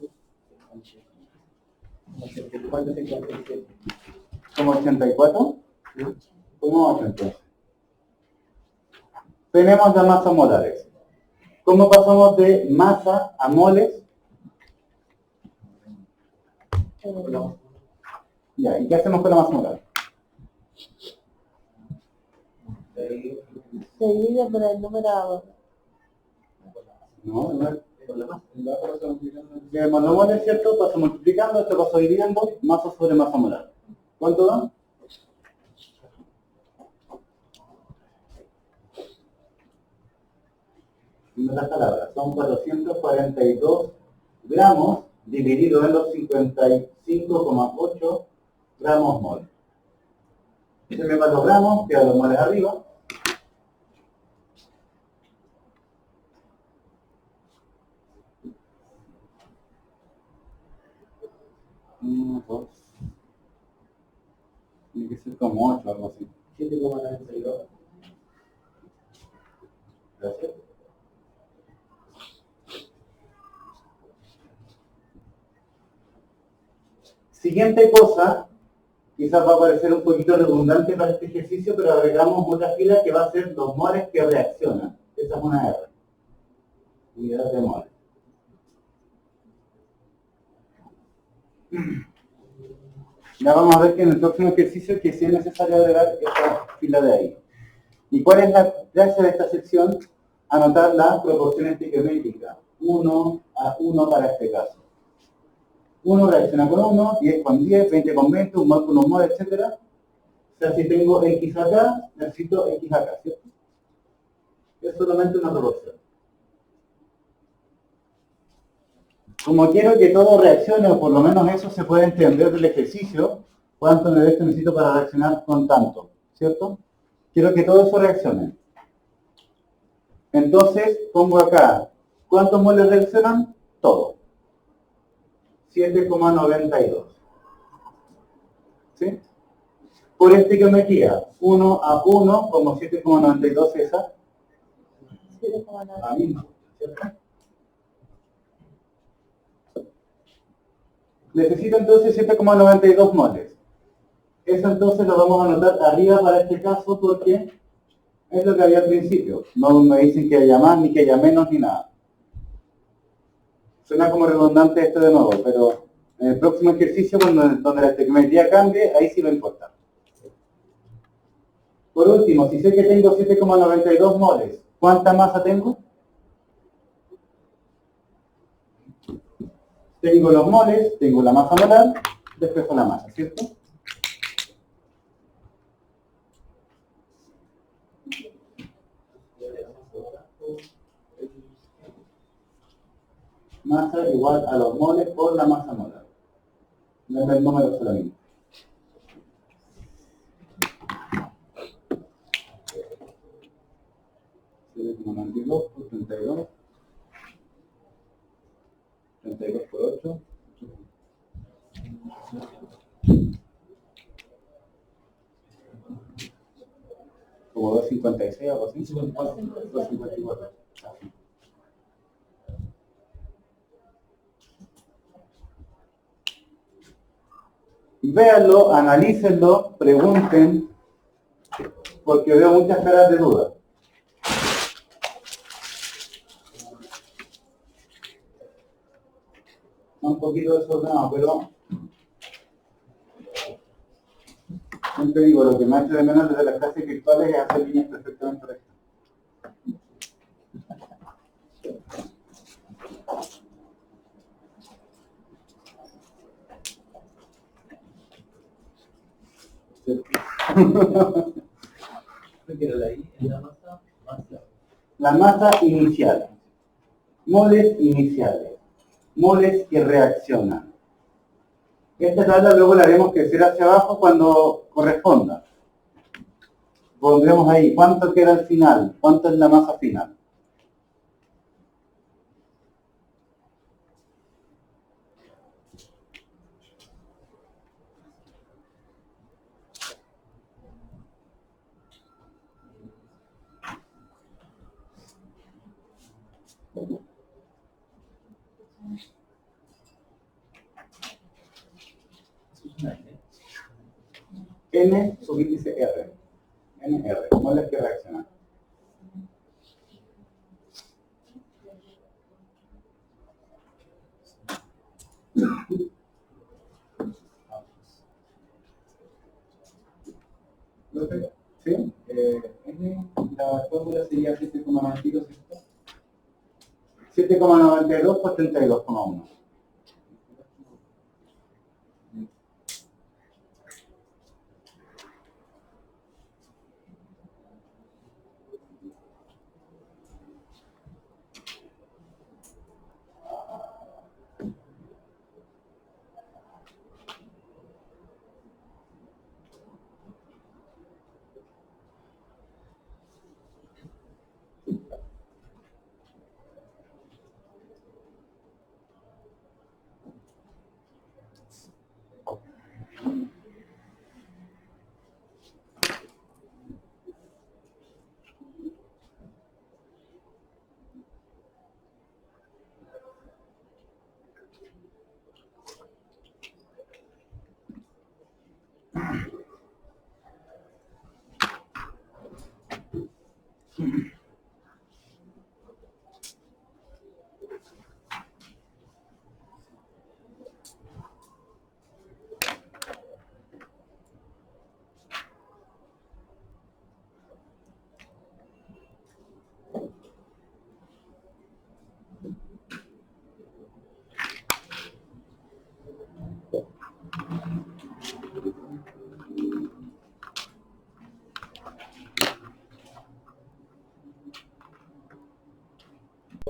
¿Como 84? Como 8 entonces. Tenemos las masas molares. ¿Cómo pasamos de masa a moles? Ya, ¿y qué hacemos con la masa molar? Se divide por el número de No, de monomoles, ¿cierto? Paso multiplicando, esto paso dividiendo, masa sobre masa molar. ¿Cuánto da? Dime las palabras. Son 442 gramos dividido en los 55,8 gramos mol. Se me van los gramos, quedan los moles arriba. 1, 2. Tiene que ser como 8, algo así. 7,92. Gracias. Siguiente cosa, quizás va a parecer un poquito redundante para este ejercicio, pero agregamos otra fila que va a ser los moles que reaccionan. Esa es una R. Unidad de moles. Ya vamos a ver que en el próximo ejercicio que sí es necesario agregar esta fila de ahí. ¿Y cuál es la gracia de esta sección? Anotar las proporciones estequiométricas. 1 a 1 para este caso. 1 reacciona con 1, 10 con 10, 20 con 20, un mol con un mol, etc. O sea, si tengo X acá, necesito X acá, ¿cierto? Es solamente una proporción. Como quiero que todo reaccione, o por lo menos eso se puede entender del ejercicio, cuánto de esto necesito para reaccionar con tanto, ¿cierto? Quiero que todo eso reaccione. Entonces, pongo acá, ¿cuántos moles reaccionan? Todo. 7,92. ¿Sí? Por estequiometría, 1 a 1, como 7,92 esa. 7,9. La misma, ¿cierto? Necesito entonces 7,92 moles. Eso entonces lo vamos a anotar arriba para este caso porque es lo que había al principio. No me dicen que haya más, ni que haya menos, ni nada. Suena como redundante esto de nuevo, pero en el próximo ejercicio, donde la estequiometría cambie, ahí sí va a importar. Por último, si sé que tengo 7,92 moles, ¿cuánta masa tengo? Tengo los moles, tengo la masa molar, despejo la masa, ¿cierto? Masa igual a los moles por la masa molar. El número solamente. Como 92 por 32. 32 por 8. como 2,56 o algo así. 254. Véanlo, analícenlo, pregunten, porque veo muchas caras de duda. Un poquito desordenado, pero siempre digo, lo que me ha hecho de menos desde las clases virtuales es hacer líneas perfectamente rectas. ¿Qué era la I en la masa? Masa. La masa inicial, moles iniciales, moles que reaccionan. Esta tabla luego la haremos crecer hacia abajo cuando corresponda. Pondremos ahí cuánto queda al final, cuánto es la masa final. N subíndice R. NR, moles que reaccionan. Profe, ¿Sí? N, la fórmula sería 7,92, ¿cierto? 7,92 por 32,1.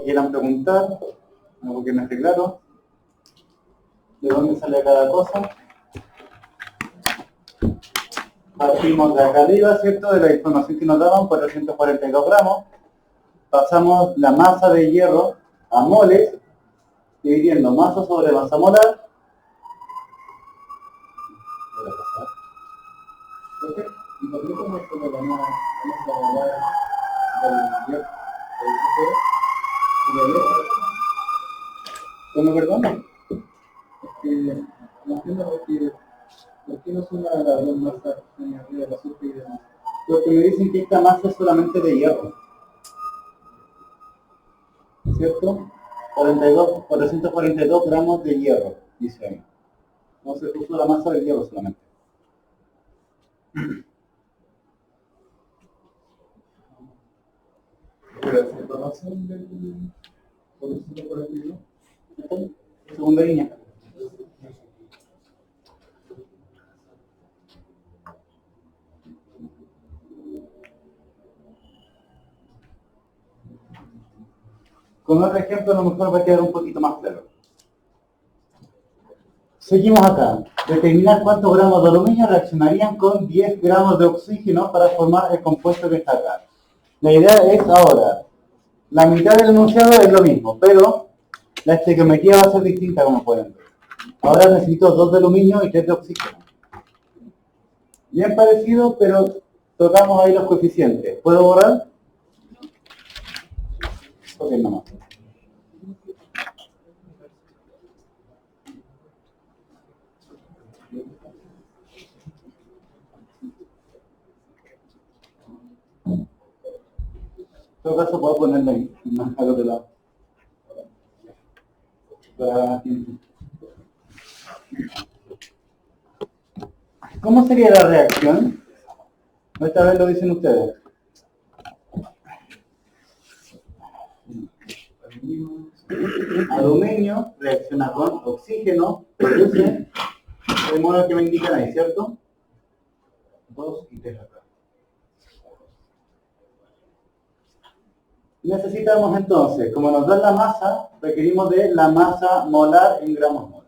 Quieran preguntar, algo que no esté claro, de dónde sale cada cosa. Partimos de acá arriba, ¿cierto? De la información que nos daban, 442 gramos. Pasamos la masa de hierro a moles, dividiendo masa sobre masa molar. Profe, ¿y por qué como esto la masa molar del hierro? ¿Cómo, perdón? No entiendo por qué no suma las dos masas arriba del azúcar y de la... Porque me dicen que esta masa es solamente de hierro, ¿cierto? 442 gramos de hierro, dice ahí. No se puso la masa de hierro solamente. Pero la información del 442. Segunda línea. Con otro ejemplo a lo mejor va a quedar un poquito más claro. Seguimos acá. Determinar cuántos gramos de aluminio reaccionarían con 10 gramos de oxígeno para formar el compuesto que está acá. La idea es ahora, la mitad del enunciado es lo mismo, pero la estequiometría va a ser distinta, como pueden ver. Ahora necesito 2 de aluminio y 3 de oxígeno. Bien parecido, pero tocamos ahí los coeficientes. ¿Puedo borrar? Ok, nomás. En todo caso puedo ponerlo ahí, más al otro lado. ¿Cómo sería la reacción? Esta vez lo dicen ustedes. Aluminio reacciona con oxígeno, produce el modo que me indican ahí, ¿cierto? 2 y 3 acá. Necesitamos entonces, como nos da la masa, requerimos de la masa molar en gramos mol.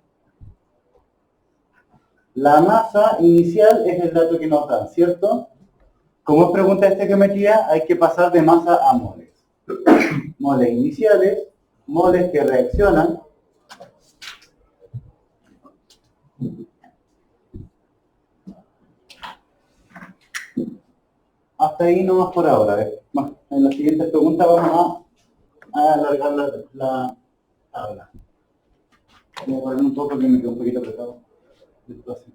La masa inicial es el dato que nos dan, ¿cierto? Como es pregunta de estequiometría, hay que pasar de masa a moles. Moles iniciales, moles que reaccionan. Hasta ahí nomás por ahora. En las siguientes preguntas vamos a alargar la tabla. Voy a poner un poco que me quedó un poquito apretado. Despacio.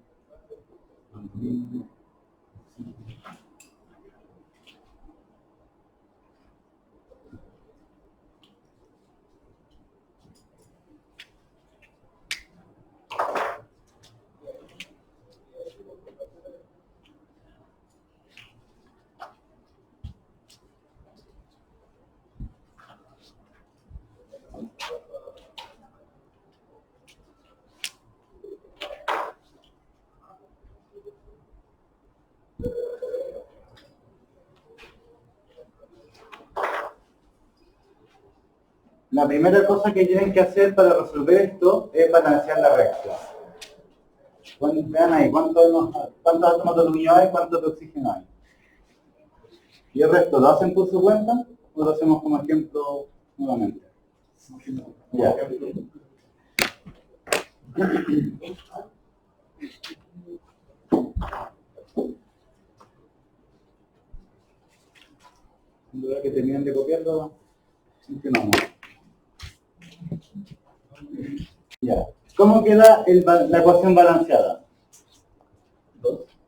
La primera cosa que tienen que hacer para resolver esto es balancear la reacción. Vean ahí, ¿cuántos átomos de aluminio hay? ¿Cuántos de oxígeno hay? ¿Y el resto lo hacen por su cuenta o lo hacemos como ejemplo nuevamente? Ya. En lugar que terminen de copiarlo, continuamos. Ya. ¿Cómo queda la ecuación balanceada?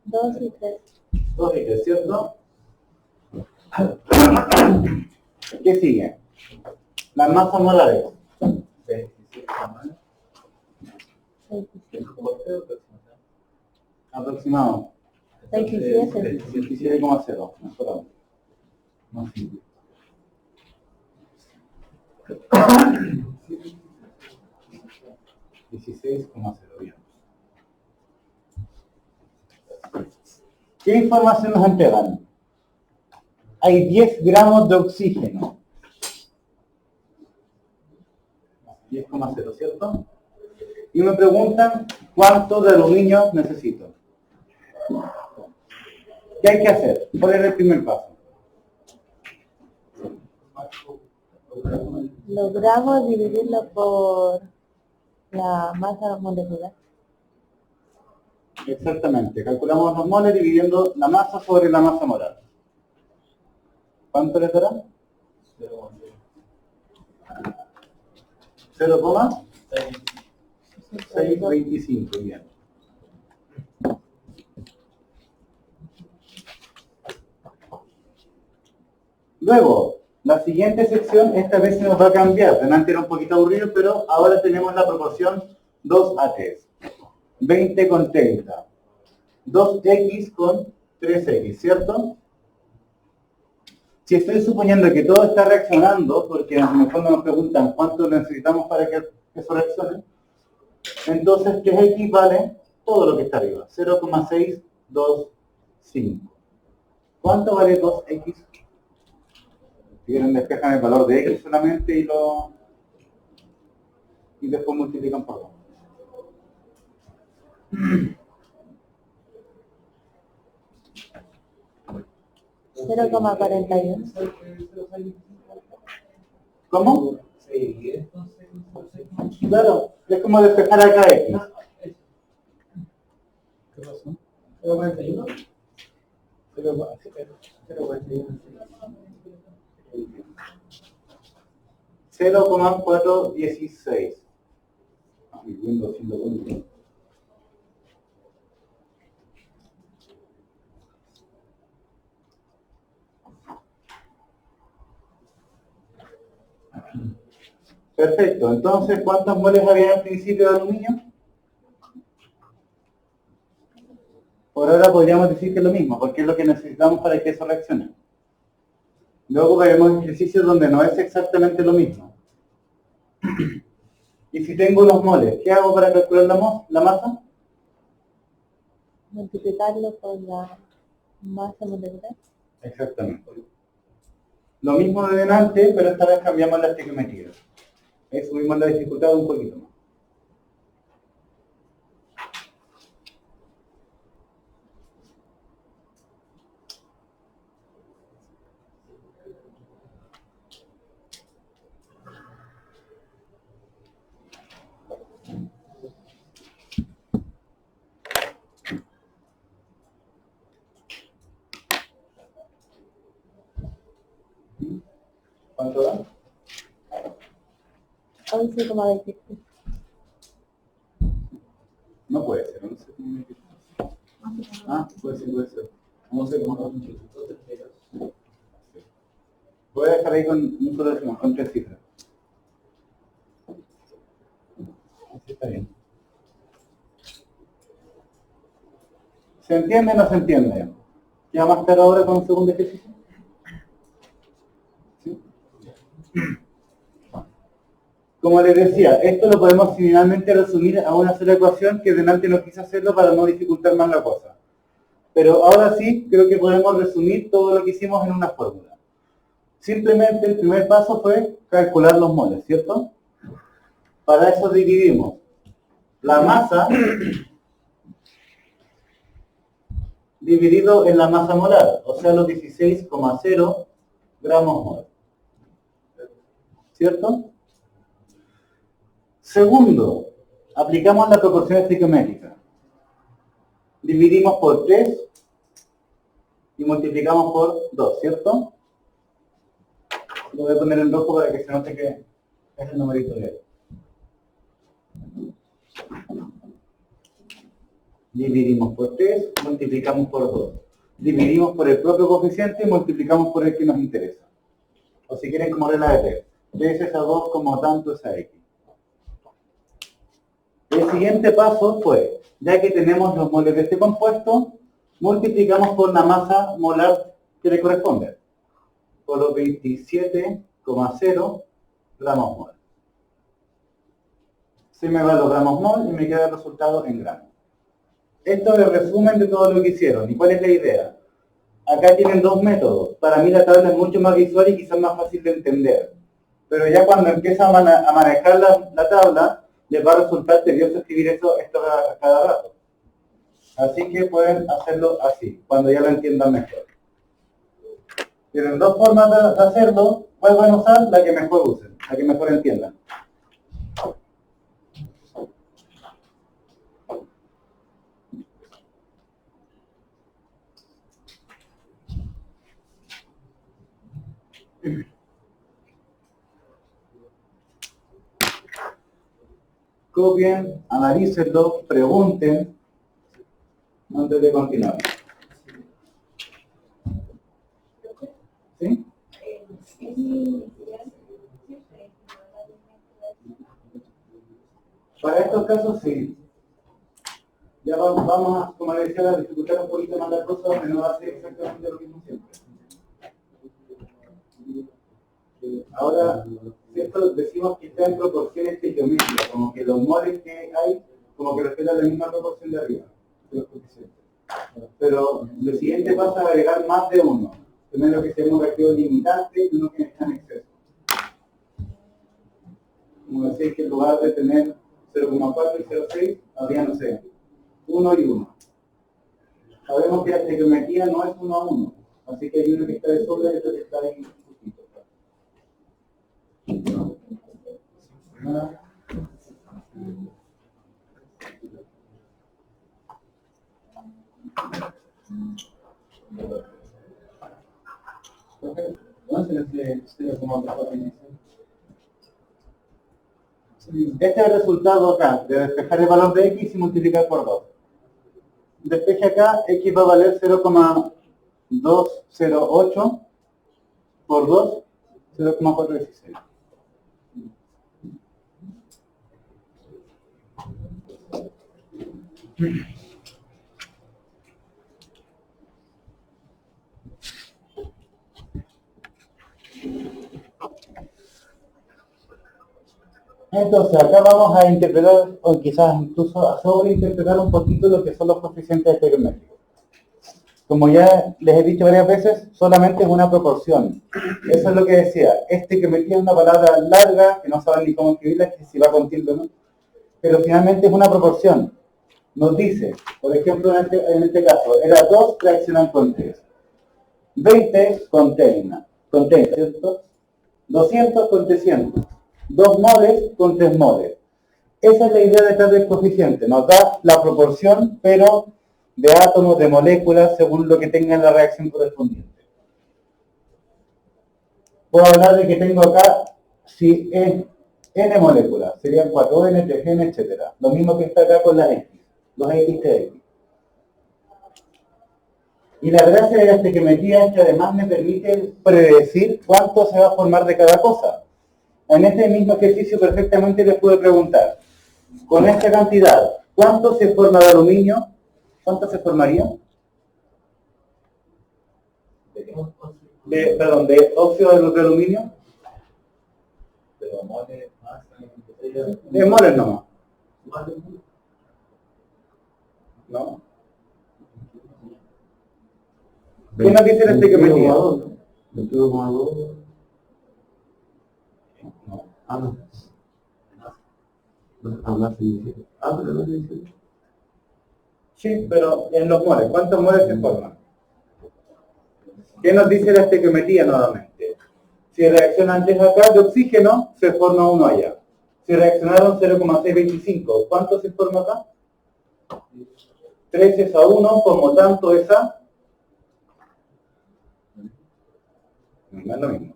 2 y 3. 2 y 3, ¿cierto? ¿Qué sigue? Las masas molares. 27. Aproximado. 27. 27,0. Mejoramos. Más simple. 16,0, bien. ¿Qué información nos entregan? Hay 10 gramos de oxígeno. 10,0, ¿cierto? Y me preguntan cuánto de aluminio necesito. ¿Qué hay que hacer? ¿Cuál es el primer paso? Logramos dividirlo por la masa molecular. Exactamente. Calculamos los moles dividiendo la masa sobre la masa molar. ¿Cuánto les dará? 0,625. Bien. Luego, la siguiente sección, esta vez se nos va a cambiar. Delante era un poquito aburrido, pero ahora tenemos la proporción 2 a 3. 20 con 30. 2x con 3x, ¿cierto? Si estoy suponiendo que todo está reaccionando, porque en el fondo nos preguntan cuánto necesitamos para que eso reaccione, entonces 3x vale todo lo que está arriba, 0,625. ¿Cuánto vale 2x? Si quieren despejan el valor de x solamente y después multiplican por 2. 0,41. ¿Cómo? Claro, es como despejar acá x. ¿Qué pasó? 0,41. 0,416. Windows 100. Perfecto, entonces, ¿cuántos moles había al principio de aluminio? Por ahora podríamos decir que es lo mismo, porque es lo que necesitamos para que eso reaccione. Luego veremos ejercicios donde no es exactamente lo mismo. Y si tengo los moles, ¿qué hago para calcular la masa? Multiplicarlo por la masa molecular. Exactamente. Lo mismo de delante, pero esta vez cambiamos la estequiometría. Subimos la dificultad un poquito más. ¿Cuánto da? 11,23. No puede ser, 11,23. Ah, puede ser. 11,23. Voy a dejar ahí con un solo décimo, con 3 cifras. Así está bien. ¿Se entiende o no se entiende? ¿Ya más claro ahora con un segundo ejercicio? ¿Sí? Como les decía, esto lo podemos finalmente resumir a una sola ecuación que delante no quise hacerlo para no dificultar más la cosa. Pero ahora sí, creo que podemos resumir todo lo que hicimos en una fórmula. Simplemente el primer paso fue calcular los moles, ¿cierto? Para eso dividimos la masa dividido en la masa molar, o sea, los 16,0 gramos mol. ¿Cierto? Segundo, aplicamos la proporción estequiométrica. Dividimos por 3 y multiplicamos por 2, ¿cierto? Lo voy a poner en rojo para que se note que es el numerito de ahí. Dividimos por 3, multiplicamos por 2. Dividimos por el propio coeficiente y multiplicamos por el que nos interesa. O si quieren como regla de 3. 3 es a 2 como tanto es a x. El siguiente paso fue, ya que tenemos los moles de este compuesto, multiplicamos por la masa molar que le corresponde. Por los 27,0 gramos mol. Se me van los gramos mol y me queda el resultado en gramos. Esto es el resumen de todo lo que hicieron. ¿Y cuál es la idea? Acá tienen dos métodos. Para mí la tabla es mucho más visual y quizás más fácil de entender. Pero ya cuando empiezan a manejar la tabla, les va a resultar tedioso escribir esto a cada rato. Así que pueden hacerlo así, cuando ya lo entiendan mejor. Tienen dos formas de hacerlo. ¿Cuál van a usar? La que mejor usen, la que mejor entiendan. Copien, analícenlo, pregunten antes de continuar. ¿Sí? Para estos casos sí. Ya vamos a, como les decía, a dificultar un poquito más las cosas, donde no va a ser exactamente lo mismo siempre. Ahora, ¿cierto? Decimos que está en proporciones estequiométricas, como que los moles que hay, como que respetan la misma proporción de arriba, de los coeficientes. Pero lo siguiente pasa a agregar más de uno. Tener lo que se llama un reactivo limitante y uno que está en exceso. Como decir que en lugar de tener 0,4 y 0,6, habría, no sé, 1 y 1. Sabemos que la estequiometría no es 1 a 1, así que hay uno que está de sobra y otro que está ahí justito. Entonces, 0,426. Este es el resultado acá, de despejar el valor de x y multiplicar por 2. Despeje acá, x va a valer 0,208 por 2, 0,416. Entonces, acá vamos a interpretar, o quizás incluso a sobreinterpretar un poquito lo que son los coeficientes estequiométricos. Como ya les he dicho varias veces, solamente es una proporción. Eso es lo que decía. Estequiometría es una palabra larga, que no saben ni cómo escribirla, que si va con tilde o no. Pero finalmente es una proporción. Nos dice, por ejemplo, en este caso, era 2 reaccionan con 3. 20 con 30, ¿cierto? 200 con 300. 2 moles con 3 moles. Esa es la idea detrás del coeficiente. Nos da la proporción, pero de átomos, de moléculas, según lo que tenga en la reacción correspondiente. Puedo hablar de que tengo acá, si es n moléculas, serían 4n, 3n, etc. Lo mismo que está acá con las x, los x, tx. Y la gracia de la estequiometría es que además me permite predecir cuánto se va a formar de cada cosa. En este mismo ejercicio perfectamente les puedo preguntar, con esta cantidad, ¿cuánto se forma de aluminio? ¿Cuánto se formaría? De óxido de aluminio. De moles nomás. ¿No? ¿Qué nos dice la estequiometría? 21,2. Ah, no. Pero no dice. Sí, pero en los moles, ¿cuántos moles se forman? ¿Qué nos dice la estequiometría nuevamente? Si reaccionan antes acá de oxígeno, se forma uno allá. Si reaccionaron 0,625, ¿cuánto se forma acá? 3 es a 1, como tanto es a... No es lo mismo.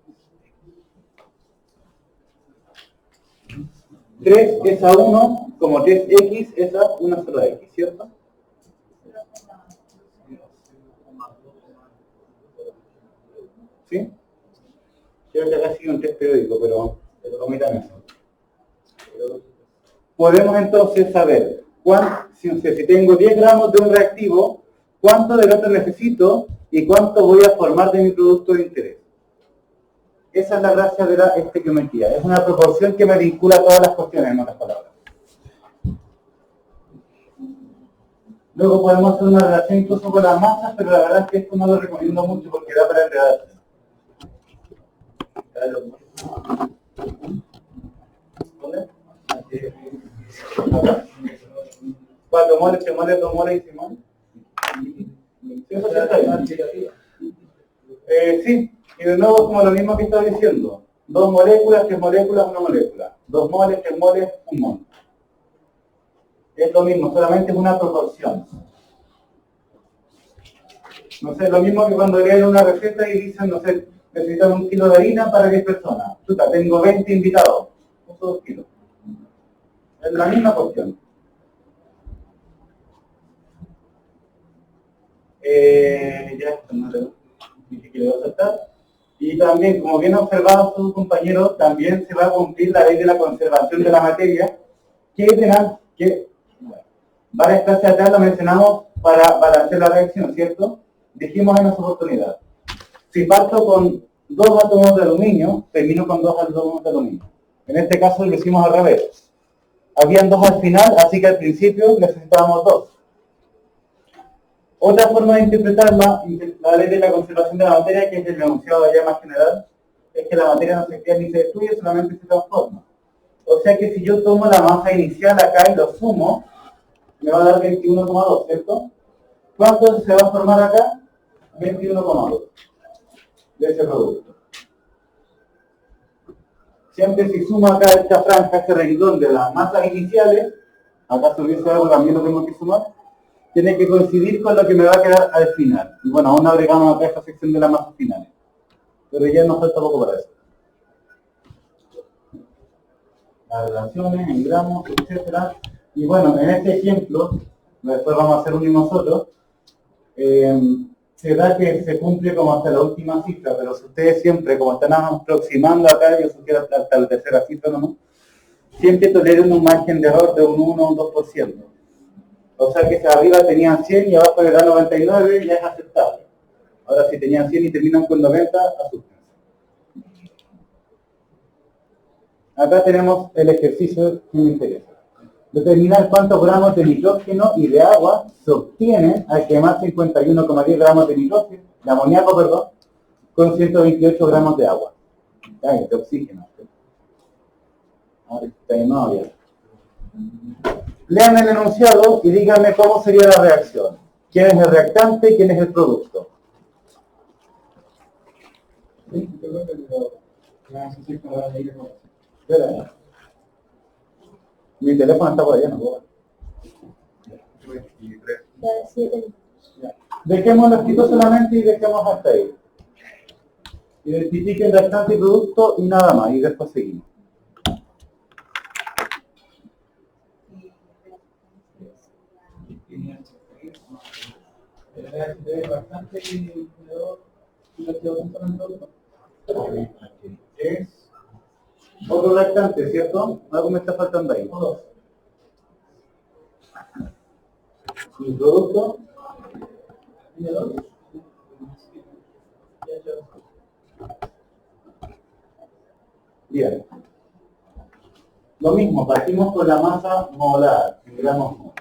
3 es a 1, como 3x es a una sola x, ¿cierto? ¿Sí? Creo que acá sigue un test periódico, pero omitan eso. Podemos entonces saber, si tengo 10 gramos de un reactivo, cuánto del otro necesito y cuánto voy a formar de mi producto de interés. Esa es la gracia de la estequiometría. Es una proporción que me vincula a todas las cuestiones, en otras palabras. Luego podemos hacer una relación incluso con las masas, pero la verdad es que esto no lo recomiendo mucho porque da para enredarse. ¿Dónde? Acá. 4 moles, 3 moles, 2 moles y 6 moles. Eso sí está bien. Sí, y de nuevo como lo mismo que estaba diciendo. 2 moléculas, 3 moléculas, 1 molécula. 2 moles, 3 moles, 1 mol. Es lo mismo, solamente es una proporción. No sé, lo mismo que cuando leen una receta y dicen, no sé, necesitan 1 kilo de harina para 10 personas. Chuta, tengo 20 invitados. Uso 2 kilos. Es la misma cuestión. Ya esto no le dije que le voy a saltar. Y también, como bien observado sus compañeros, también se va a cumplir la ley de la conservación de la materia, que varias clases atrás lo mencionamos para hacer la reacción, ¿cierto? Dijimos en esa oportunidad, si parto con 2 átomos de aluminio, termino con 2 átomos de aluminio. En este caso lo hicimos al revés. Habían 2 al final, así que al principio necesitábamos 2. Otra forma de interpretar la ley de la conservación de la materia, que es el enunciado allá más general, es que la materia no se crea ni se destruye, solamente se transforma. O sea que si yo tomo la masa inicial acá y lo sumo, me va a dar 21,2, ¿cierto? ¿Cuánto se va a formar acá? 21,2 de ese producto. Siempre si sumo acá esta franja, este renglón de las masas iniciales, acá se hubiese algo, también lo tengo que sumar, tiene que coincidir con lo que me va a quedar al final. Y bueno, aún agregamos acá esta sección de las masas finales. pero ya nos falta poco para eso. Las relaciones en gramos, etcétera. Y bueno, en este ejemplo, después vamos a hacer uno nosotros, se da que se cumple como hasta la última cifra, pero si ustedes siempre, como están aproximando acá, yo sugiero hasta la tercera cifra nomás, siempre toleren un margen de error de un 1 o un 2%. O sea que si arriba tenían 100 y abajo le dan 99, ya es aceptable. Ahora si tenían 100 y terminan con 90, asusten. Acá tenemos el ejercicio que me interesa. Determinar cuántos gramos de nitrógeno y de agua se obtienen al quemar 51,10 gramos de nitrógeno, de amoníaco, perdón, con 128 gramos de agua. De oxígeno. Ahora está llamado ya. Lean el enunciado y díganme cómo sería la reacción. ¿Quién es el reactante y quién es el producto? Sí, yo creo que lo vamos a hacer para la ley. Espera. Mi teléfono está por allá, no puedo. Ya 7. Dejémoslo escrito solamente y dejemos hasta ahí. Identifiquen reactante y producto y nada más, y después seguimos. Es bastante Es otro reactante, ¿cierto? Algo me está faltando ahí. ¿Y producto? Bien. Lo mismo, partimos con la masa molar, en gramos mol.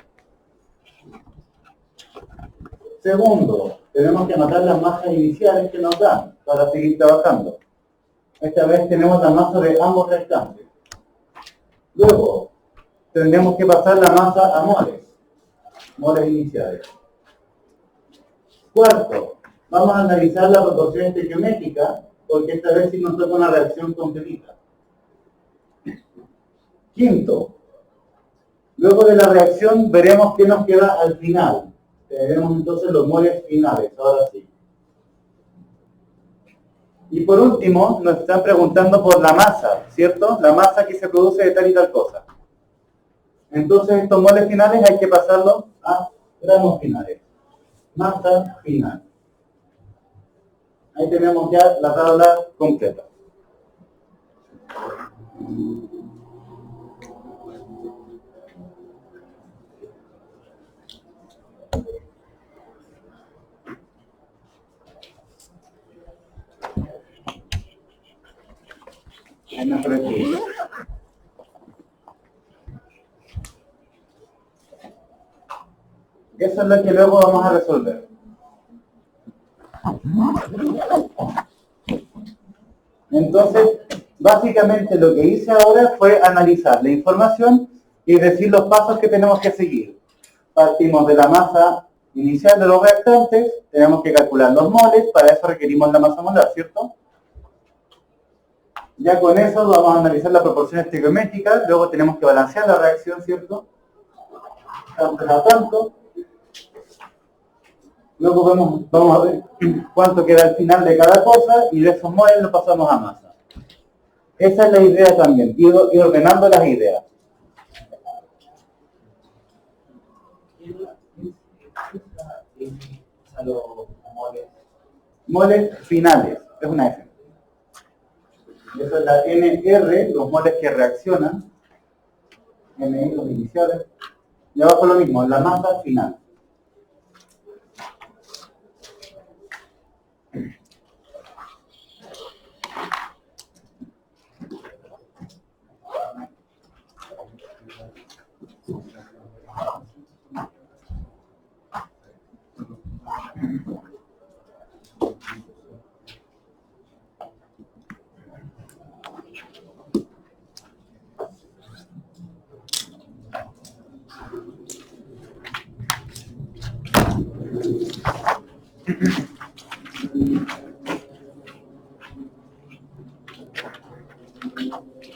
Segundo, tenemos que anotar las masas iniciales que nos dan para seguir trabajando. Esta vez tenemos la masa de ambos reactantes. Luego, tendremos que pasar la masa a moles, moles iniciales. Cuarto, vamos a analizar la proporción estequiométrica, porque esta vez sí nos toca una reacción completita. Quinto, luego de la reacción veremos qué nos queda al final. Tenemos entonces los moles finales, ahora sí. Y por último, nos están preguntando por la masa, ¿cierto? La masa que se produce de tal y tal cosa. Entonces estos moles finales hay que pasarlos a gramos finales. Masa final. Ahí tenemos ya la tabla completa. Eso es lo que luego vamos a resolver. Entonces, básicamente lo que hice ahora fue analizar la información y decir los pasos que tenemos que seguir. Partimos de la masa inicial de los reactantes, tenemos que calcular los moles, para eso requerimos la masa molar, ¿cierto? Ya con eso vamos a analizar la proporción estequiométrica, luego tenemos que balancear la reacción, ¿cierto? Tanto a tanto. Luego vamos a ver cuánto queda al final de cada cosa y de esos moles lo pasamos a masa. Esa es la idea también, ir ordenando las ideas. Moles finales, es una F. Esa es la NR, los moles que reaccionan. MI, los iniciales. Y abajo lo mismo, la masa final.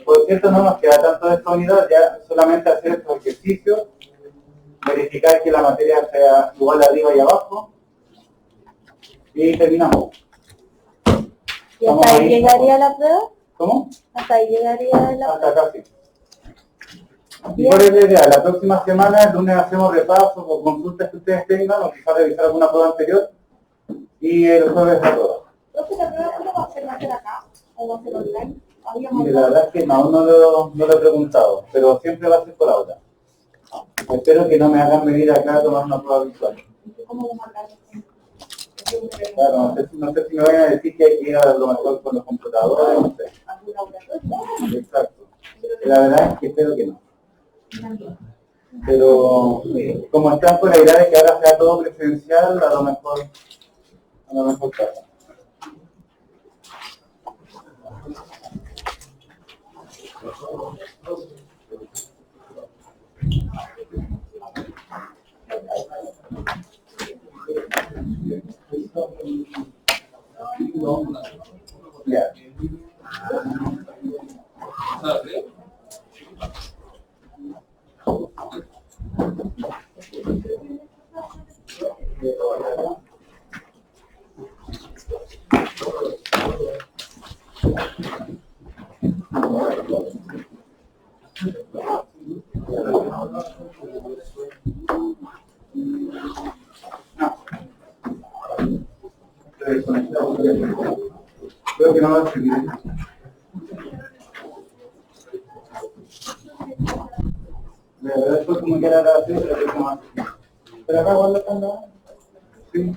Por cierto, no nos queda tanto de esta unidad, ya solamente hacer estos ejercicios, verificar que la materia sea igual arriba y abajo, y terminamos. ¿Y hasta ahí llegaría la prueba? ¿Cómo? ¿Hasta ahí llegaría la Hasta prueba? acá sí. Y por la idea, la próxima semana, el lunes hacemos repaso o consultas que ustedes tengan, o quizás revisar alguna prueba anterior, y el jueves la prueba. Entonces, ¿la prueba cómo va a ser? ¿Va a ser acá? ¿O va a ser online? Y la verdad es que aún no lo he preguntado, pero siempre va a ser por aula. Espero que no me hagan venir acá a tomar una prueba visual. ¿Cómo vamos a hablar? Claro, no sé si me vayan a decir que hay que ir a lo mejor con los computadores, no sé. ¿Algún laboratorio? Exacto. La verdad es que espero que no. Pero como están con la idea de que ahora sea todo presencial, a lo mejor pasa. Ya. Creo que no va a servir. La verdad es como que era la grabación, pero creo que no va a servir. Pero acá cuando están grabando. Sí.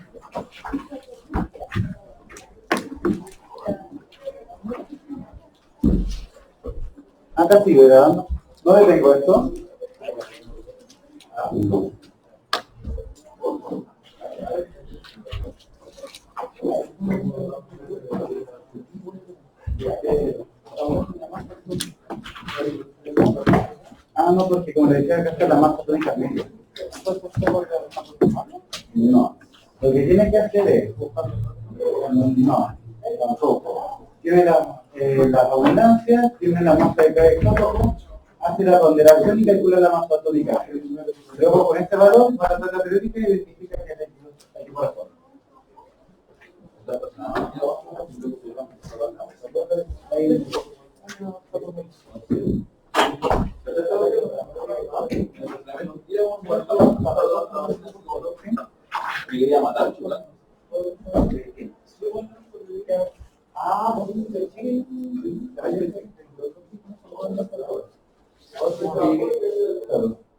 Acá sigue grabando. ¿Dónde tengo esto? No, porque como le decía, acá está la masa tónica media. No. Lo que tiene que hacer es... No, tampoco. Tiene las abundancias, tiene la masa de cada isótopo, hace la ponderación y calcula la masa tónica. Luego con este valor va a la tabla periódica y identifica que el equipo de forma. Me quería matar, chula.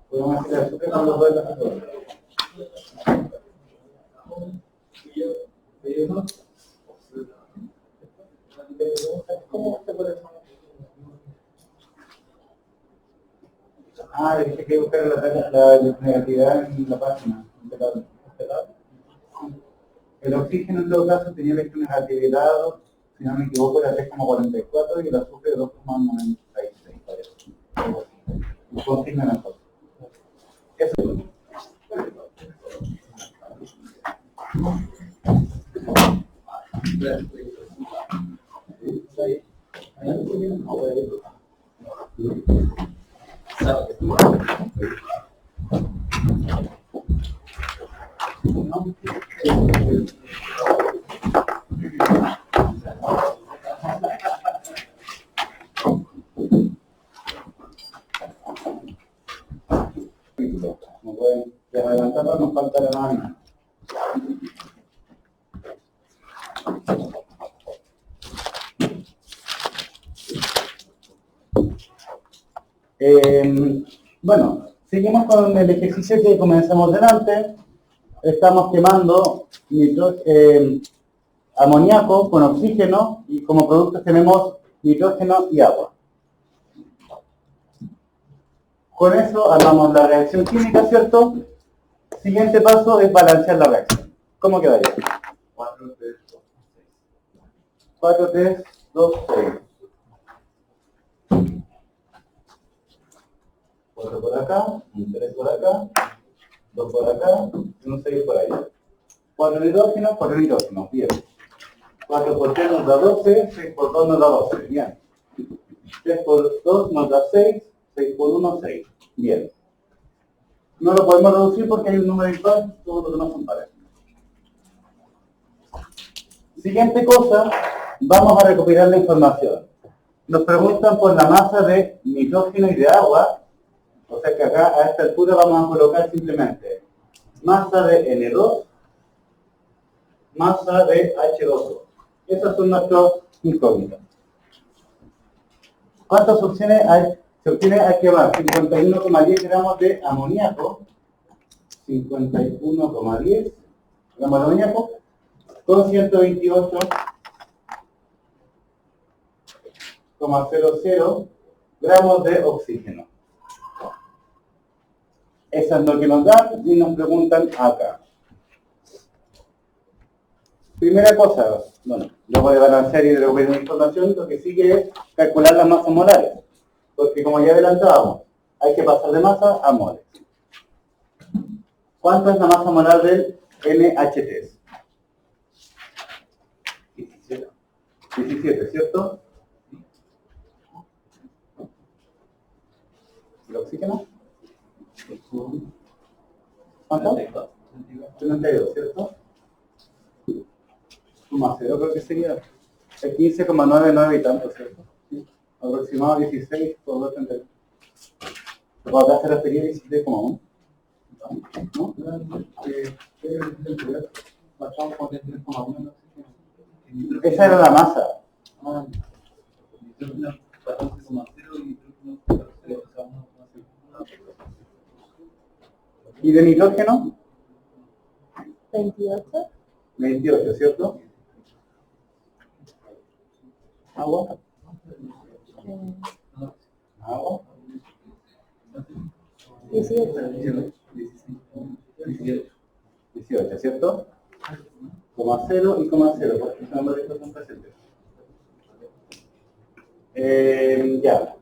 Podemos hacer azúcar con los dos de las cosas. Dije que buscar la negatividad en la página. El oxígeno en todo caso tenía electronegatividad, si no me equivoco, era 3,44 y el azufre 2,96. Confirmen las cosas. Eso es todo. De adelantarlo nos falta la máquina. Bueno, seguimos con el ejercicio que comenzamos delante. Estamos quemando amoníaco con oxígeno y como productos tenemos nitrógeno y agua. Con eso armamos la reacción química, ¿cierto? Siguiente paso es balancear la reacción. ¿Cómo quedaría? 4, 3, 2, 6. 4, 3, 2, 6. 4 por acá, un 3 por acá, 2 por acá, y un 6 por ahí. 4 nitrógenos, 4 nitrógenos, bien. 4 por 3 nos da 12, 6 por 2 nos da 12, bien. 3 por 2 nos da 6, 6 por 1, 6, bien. No lo podemos reducir porque hay un número impar, todos los demás son pares. Siguiente cosa vamos a recopilar la información. Nos preguntan por la masa de nitrógeno y de agua, o sea que acá a esta altura vamos a colocar simplemente masa de N2, masa de H2O. Esos son nuestros incógnitos. ¿Cuántas opciones hay? Se obtiene aquí va 51,10 gramos de amoníaco, 51,10 gramos de amoníaco, con 128,00 gramos de oxígeno. Eso es lo que nos dan y nos preguntan acá. Primera cosa, bueno, luego de balancear y de recuperar la información, lo que sigue es calcular las masas molares. Porque como ya adelantábamos, hay que pasar de masa a moles. ¿Cuánto es la masa molar del NH3? 17. 17, ¿cierto? ¿El oxígeno? ¿Cuánto? 32, ¿cierto? Más 0 creo que sería el 15,99 y tanto, ¿cierto? Sí. Aproximado 16 por 32. Pero acá se refería a 17,1. ¿No? Esa era la masa. ¿Y de nitrógeno? 28. 28, ¿cierto? Agua. Agua. 18. 18, ¿cierto? Coma 0 y coma 0, porque ambos estos son presentes. Ya.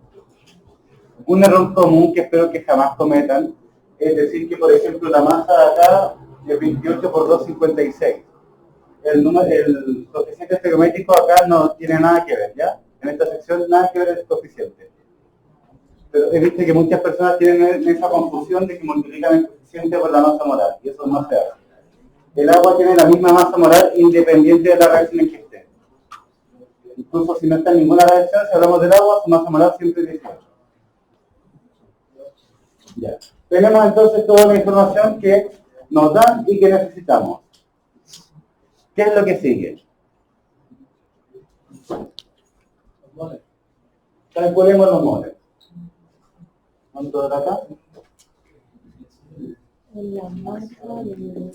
Un error común que espero que jamás cometan es decir que, por ejemplo, la masa de acá es 28 por 2,56. El coeficiente estequiométrico acá no tiene nada que ver, ¿ya? En esta sección nada que ver el coeficiente. Pero he visto que muchas personas tienen esa confusión de que multiplican el coeficiente por la masa molar, y eso no se hace. El agua tiene la misma masa molar independiente de la reacción en que esté. Incluso si no está en ninguna reacción, si hablamos del agua, su masa molar siempre es 18. Ya. Tenemos entonces toda la información que nos dan y que necesitamos. ¿Qué es lo que sigue? Calculemos los moles. ¿Cuánto de acá? En la masa de...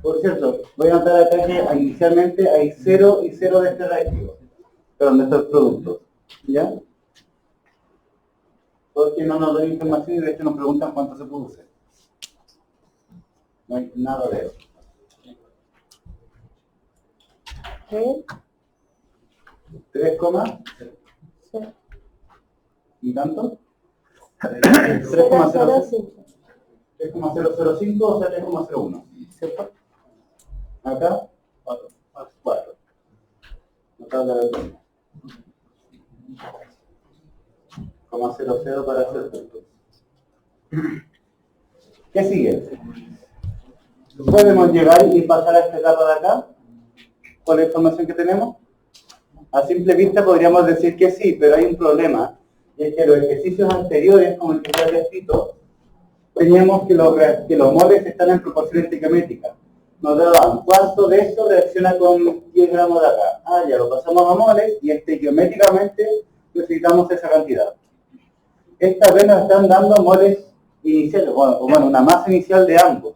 Por cierto, voy a notar acá que inicialmente hay 0 y 0 de este reactivo. Perdón, de estos productos. ¿Ya? Porque no nos dan información y de hecho nos preguntan cuánto se produce. No hay nada de eso. ¿Qué? 3, Sí. ¿y tanto? 0,05. 3,005 o sea 3,01. ¿Cierto? Acá, 4. No tabla de punto. 0,00 para hacer puntos. ¿Qué sigue? ¿Podemos llegar y pasar a esta etapa de acá? ¿Con la información que tenemos? A simple vista podríamos decir que sí, pero hay un problema. Y es que los ejercicios anteriores, como el que se ha escrito, teníamos que los moles están en proporción estequiométrica. Nos daban cuánto de esto reacciona con 10 gramos de acá. Ah, ya lo pasamos a moles y estequiométricamente necesitamos esa cantidad. Esta vez nos están dando moles iniciales, o bueno, una masa inicial de ambos.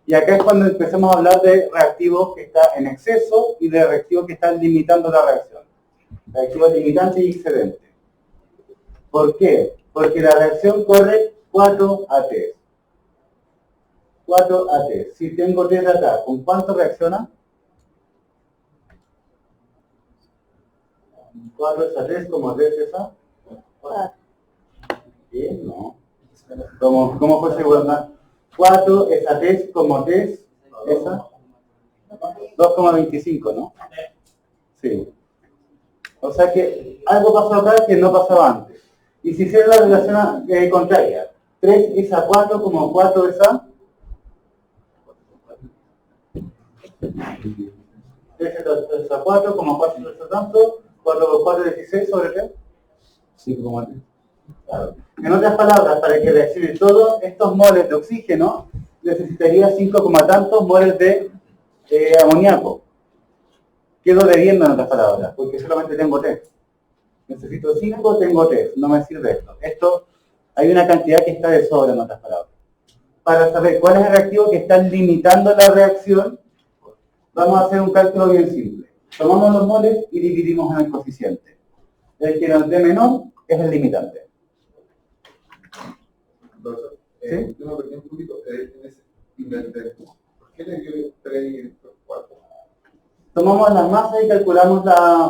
Y acá es cuando empezamos a hablar de reactivos que están en exceso y de reactivos que están limitando la reacción. Reactivos limitantes y excedentes. ¿Por qué? Porque la reacción corre 4AT. 4AT. Si tengo 3 de acá, ¿con cuánto reacciona? 4 es a 3, como 3 es a 4. Bien, no. ¿Cómo fue esa igualdad? 4 es a 3 como 3 es a 2,25, ¿no? Sí. O sea que algo pasó acá que no pasaba antes. Y si hiciera la relación contraria, 3 es a 4 como 4 es a 3 es a 4 como 4 es a tanto, 4 por 4 es 16 sobre 3. 5,3. Claro. En otras palabras, para que reaccione todos estos moles de oxígeno, necesitaría 5, tantos moles de amoníaco. Quedo debiendo en otras palabras, porque solamente tengo 3. Necesito 5, tengo 3, no me sirve esto. Esto, hay una cantidad que está de sobra en otras palabras. Para saber cuál es el reactivo que está limitando la reacción, vamos a hacer un cálculo bien simple. Tomamos los moles y dividimos en el coeficiente. El que nos dé menor es el limitante. Profesor, ¿Sí? yo me perdí un poquito en ese inventario. ¿Por qué le dio 3 y 4? Tomamos las masas y calculamos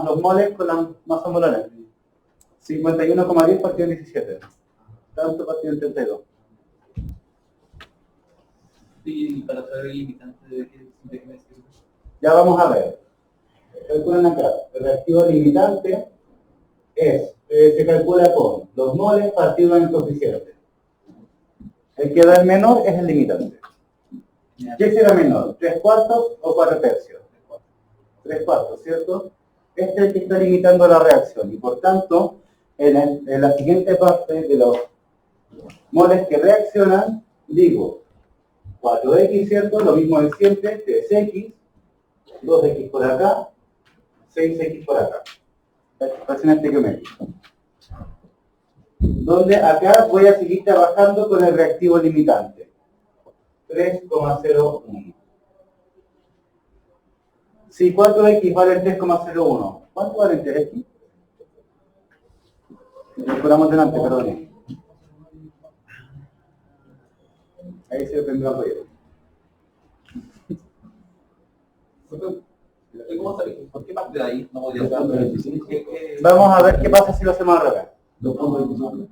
los moles con las masas molares. 51,10 partido en 17. Tanto partido en 32. Y para saber el limitante de qué me sirve. Ya vamos a ver. Calculan acá. El reactivo limitante es, se calcula con los moles partido en el coeficiente. El que da el menor es el limitante. ¿Qué será menor? ¿3 cuartos o 4 tercios? 3 cuartos, ¿cierto? Este es el que está limitando la reacción y por tanto, en la siguiente parte de los moles que reaccionan, digo 4x, ¿cierto? Lo mismo de siempre, 3x, 2x por acá, 6x por acá. La expresión estequiométrica. Donde acá voy a seguir trabajando con el reactivo limitante. 3,01. Si 4x vale 3,01, ¿cuánto vale 3x? Calculamos delante, perdón. Ahí se tendrá apoyo. ¿Cómo saber? ¿Por qué parte de ahí no podría ser? 2,25. Vamos a ver qué pasa si lo hacemos al revés. 2,25.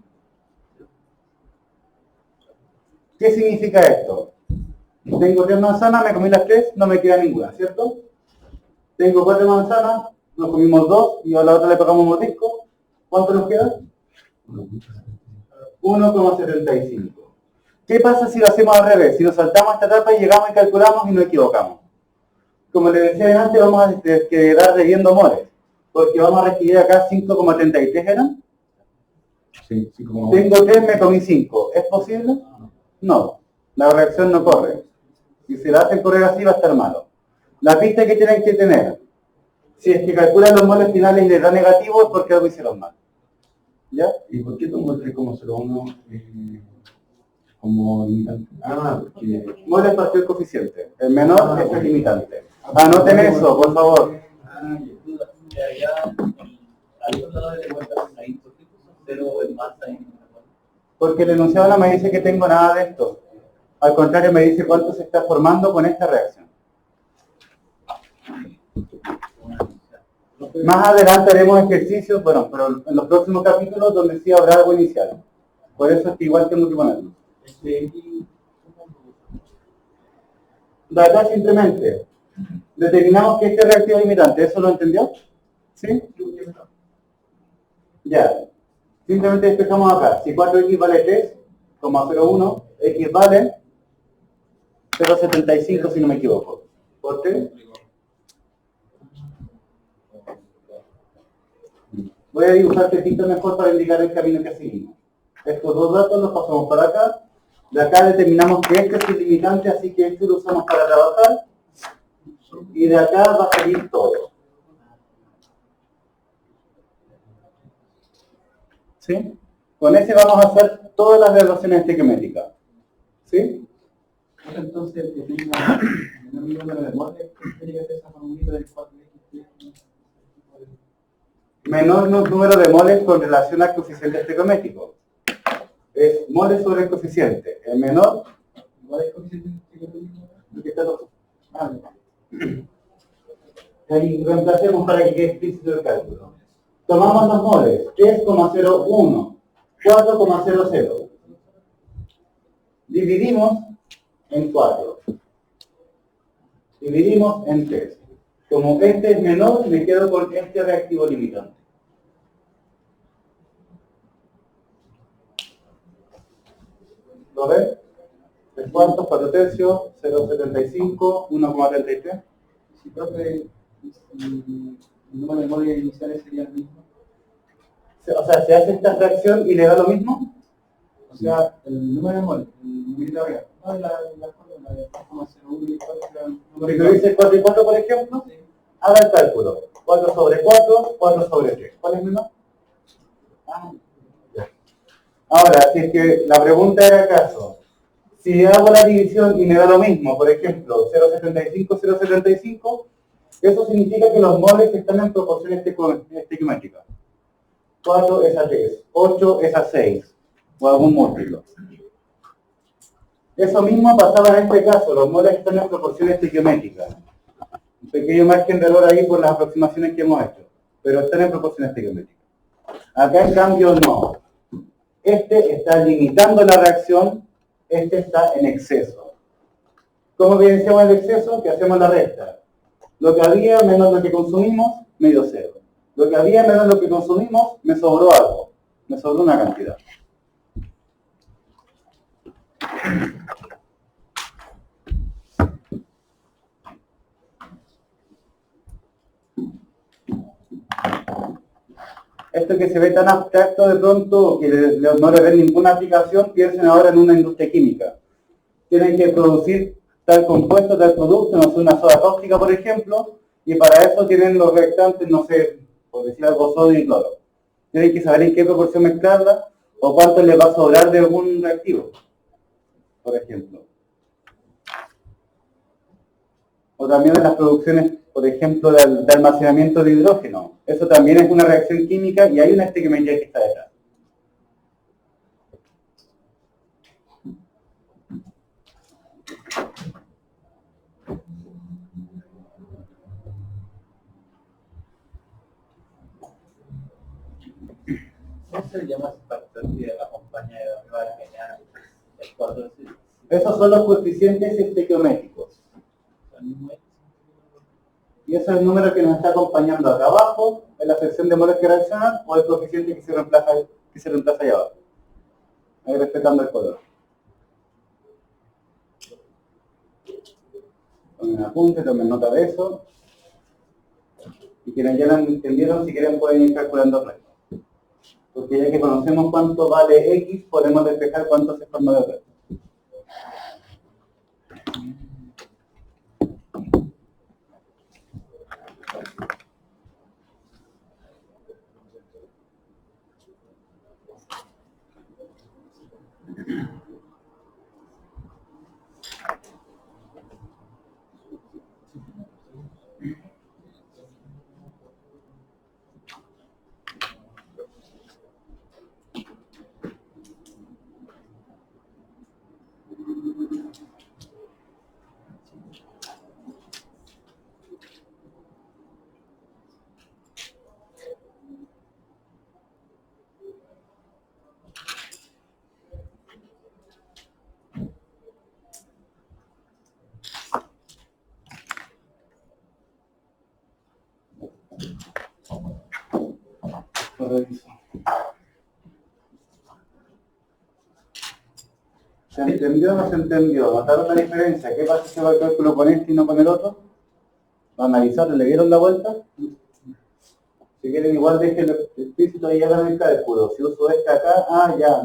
¿Qué significa esto? Tengo 3 manzanas, me comí las 3, no me queda ninguna, ¿cierto? Tengo 4 manzanas, nos comimos 2 y a la otra le pegamos un mordisco. ¿Cuánto nos queda? 1,75. ¿Qué pasa si lo hacemos al revés? Si nos saltamos esta etapa y llegamos y calculamos y nos equivocamos. Como les decía antes, vamos a quedar debiendo moles, porque vamos a recibir acá 5,33, ¿eran? Sí, 5,1. Tengo 3, me comí 5. ¿Es posible? No. La reacción no corre. Si se la hacen correr así va a estar malo. La pista que tienen que tener, si es que calculan los moles finales y les da negativo, es porque algo hicieron mal. ¿Ya? ¿Y por qué tomo el 3,01 como limitante? Porque Moles partido el coeficiente. El menor es el limitante. Anoten eso, por favor. Ahí no lo de vuelta, ahí por qué puso 0 en masa en Porque el enunciado no me dice que tengo nada de esto. Al contrario, me dice cuánto se está formando con esta reacción. Más adelante haremos ejercicios, bueno, pero en los próximos capítulos donde sí habrá algo inicial. Por eso es que igual tengo que ponerlo. De acá simplemente determinamos que este reactivo limitante, ¿eso lo entendió? ¿Sí? Ya. Simplemente despejamos acá. Si 4x vale 3,01, x vale 0,75 si no me equivoco. ¿Por 3? Voy a dibujar textito mejor para indicar el camino que seguimos. Estos dos datos los pasamos para acá. De acá determinamos que este es el limitante, así que este lo usamos para trabajar. Y de acá va a salir todo. ¿Sí? Con ese vamos a hacer todas las relaciones estequiométricas. ¿Sí? Entonces, el menor número de moles tiene que ser esa formulita del 4x. Menor número de moles con relación al coeficiente estequiométrico. Es moles sobre el coeficiente. El menor, ¿Cuál es el coeficiente estequiométrico? el que está todo. Ahí reemplacemos para que quede explícito el cálculo. Tomamos los moles, 3,01, 4,00. Dividimos en 4. Dividimos en 3. Como este es menor, me quedo con este reactivo limitante. ¿Lo ven? 3 cuartos, 4 tercios, 0,75, 1,33. Si profe, el número de moles iniciales sería el mismo. O sea, se hace esta fracción y le da lo mismo. O sea, el número de moles, el numerito arriba. No, la fórmula de 4,01 y 4 era el número Si tú dices 4 y 4, por ejemplo, Sí. haga el cálculo. 4 sobre 4, 4 sobre 3. ¿Cuál es menos? Ahora, si es que la pregunta era acaso, si hago la división y me da lo mismo, por ejemplo, 0,75, 0,75, eso significa que los moles están en proporción estequiométrica. 4 es a 3, 8 es a 6, o algún múltiplo. Eso mismo pasaba en este caso, los moles están en proporción estequiométrica. Un pequeño margen de error ahí por las aproximaciones que hemos hecho, pero están en proporción estequiométrica. Acá en cambio no. Este está limitando la reacción, este está en exceso. ¿Cómo evidenciamos el exceso? Que hacemos la recta. Lo que había menos lo que consumimos, medio cero. Lo que había menos lo que consumimos, me sobró algo. Me sobró una cantidad. Esto que se ve tan abstracto de pronto, que no le ven ninguna aplicación, piensen ahora en una industria química. Tienen que producir tal compuesto, tal producto, no sé, una soda cáustica, por ejemplo, y para eso tienen los reactantes, no sé, por decir algo, sodio y cloro. Tienen que saber en qué proporción mezclarla, o cuánto les va a sobrar de algún reactivo, por ejemplo. O también en las producciones, por ejemplo, de almacenamiento de hidrógeno. Eso también es una reacción química y hay una estequiometría que está detrás. ¿Cómo se llama ese factor que acompaña a la general? El 4 sí. Esos son los coeficientes estequiométricos. Y ese es el número que nos está acompañando acá abajo, en la sección de moles que reaccionan, o el coeficiente que se reemplaza allá abajo. Ahí respetando el color. Tomen apunte, tomen nota de eso. Y quienes ya lo entendieron, si quieren pueden ir calculando el resto. Porque ya que conocemos cuánto vale X, podemos despejar cuánto se forma de resto. ¿Se entendió o no se entendió? ¿Notaron la diferencia? ¿Qué pasa si va el cálculo con este y no con el otro? ¿Lo analizaron? ¿Le dieron la vuelta? Si quieren igual dejen el explícito y hagan el cálculo. Si uso este acá, ya,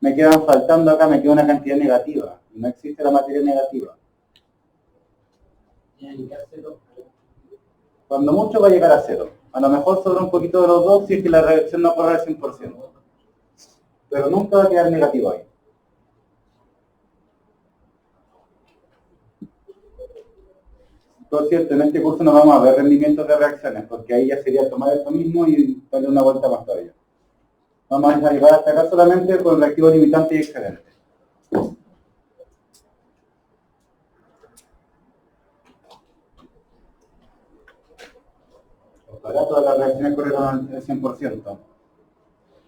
me quedan faltando acá, me queda una cantidad negativa. No existe la materia negativa. Cuando mucho va a llegar a cero. A lo mejor sobra un poquito de los dos si es que la reacción no corre al 100%. Pero nunca va a quedar negativo ahí. Por cierto, en este curso no vamos a ver rendimientos de reacciones, porque ahí ya sería tomar esto mismo y darle una vuelta más todavía. Vamos a llegar hasta acá solamente con el reactivo limitante y excedente. Ojalá todas las reacciones corrieron al 100%.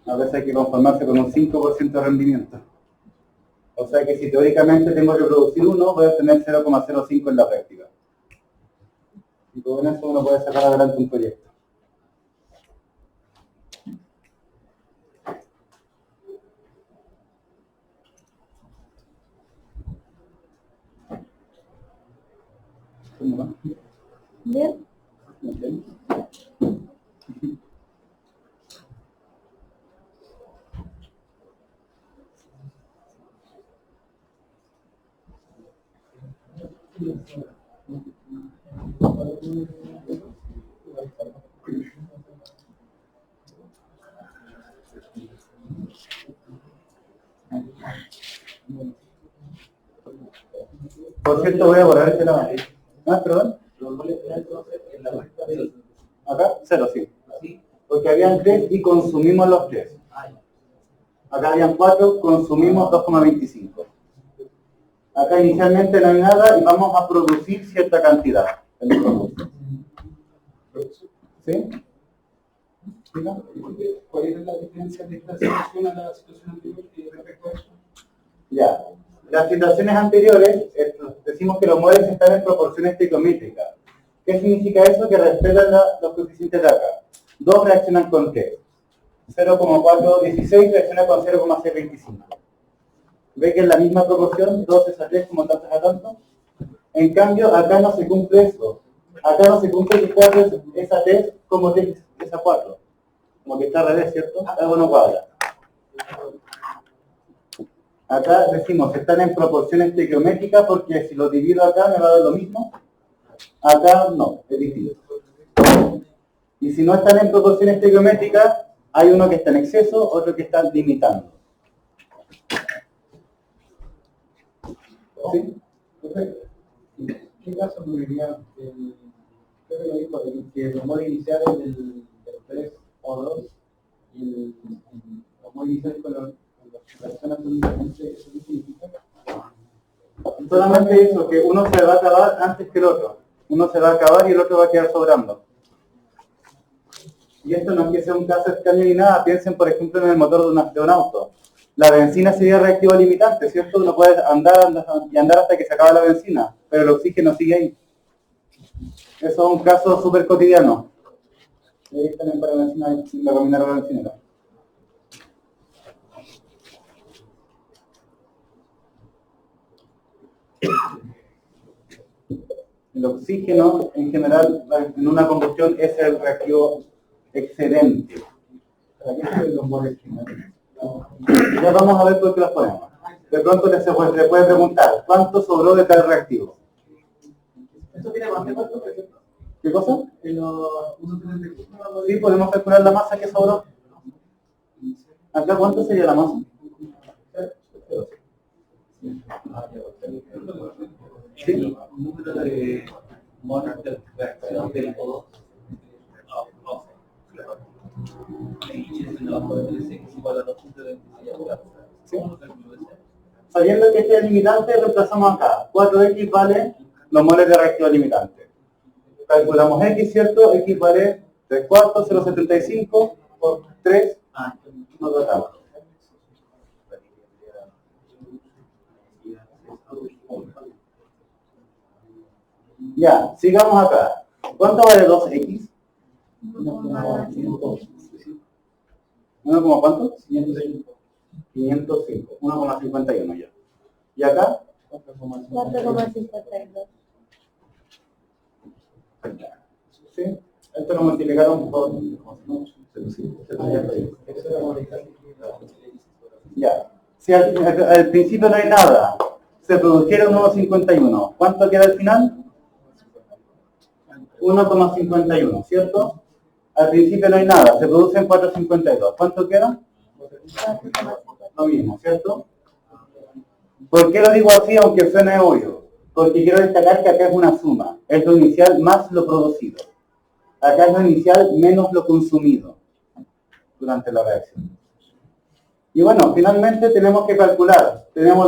A veces hay que conformarse con un 5% de rendimiento. O sea que si teóricamente tengo que producir 1, voy a tener 0,05 en la práctica. Y con eso uno puede sacar adelante un proyecto. Bien. Por cierto, voy a borrar este lado. Ah, perdón. Acá, 0, sí. Porque habían 3 y consumimos los 3. Acá habían 4, consumimos 2,25. Acá inicialmente no hay nada y vamos a producir cierta cantidad en el producto. ¿Sí? ¿Diga? ¿Cuál es la diferencia de esta situación a la situación anterior respecto a eso? Ya. Las situaciones anteriores, decimos que los moles están en proporción estequiométrica. ¿Qué significa eso? Que respetan los coeficientes de acá. 2 reaccionan con 3. 0,416 reacciona con 0,625. ¿Ve que es la misma proporción? 2 es a 3 como tanto es a tanto. En cambio, acá no se cumple eso. Acá no se cumple que 4 es a 3 como 3 es a 4. Como que está al revés, ¿cierto? Algo no cuadra. Acá decimos, están en proporción estequiométrica porque si lo divido acá me va a dar lo mismo. Acá no, es distinto. Y si no están en proporción estequiométrica, hay uno que está en exceso, otro que está limitando. ¿Sí? Perfecto. ¿En qué caso ocurriría creo que lo dijo, que los modos iniciales del 3 o 2 y los modos iniciales con las personas únicamente, ¿eso qué significa? Solamente eso, que uno se va a acabar antes que el otro. Uno se va a acabar y el otro va a quedar sobrando. Y esto no es que sea un caso extraño ni nada. Piensen, por ejemplo, en el motor de un auto. La benzina sería reactivo limitante, ¿cierto? Uno puede andar hasta que se acaba la benzina, pero el oxígeno sigue ahí. Eso es un caso súper cotidiano. Y ahí también para benzina, la combinaron la bencinera. El oxígeno, en general, en una combustión es el reactivo excedente. ¿Para qué sirven los moles finales? Ya vamos a ver por qué los ponemos. De pronto le puede preguntar, ¿cuánto sobró de tal reactivo? ¿Eso tiene más de cuánto? ¿Qué cosa? En los usos de Sí, podemos calcular la masa que sobró. ¿Acá cuánto sería la masa? Sí. Un número de monos de reacción del O2. ¿Sí? Sabiendo que este es limitante, reemplazamos acá. 4x vale los moles de reactivo limitante. Calculamos x, ¿cierto? X vale 3 cuartos, 0,75 por 3. Nos tratamos. Ya, sigamos acá. ¿Cuánto vale 2x? 1, ¿cuánto? 505. 1,51 ya. ¿Y acá? 4,52. ¿Sí? Esto lo multiplicaron por... Ya. Si al principio no hay nada, se produjera un 1,51. ¿Cuánto queda al final? 1,51, ¿cierto? Al principio no hay nada, se producen 4,52. ¿Cuánto queda? Lo mismo, ¿cierto? ¿Por qué lo digo así aunque suene obvio? Porque quiero destacar que acá es una suma. Es lo inicial más lo producido. Acá es lo inicial menos lo consumido durante la reacción. Y bueno, finalmente tenemos que calcular. Tenemos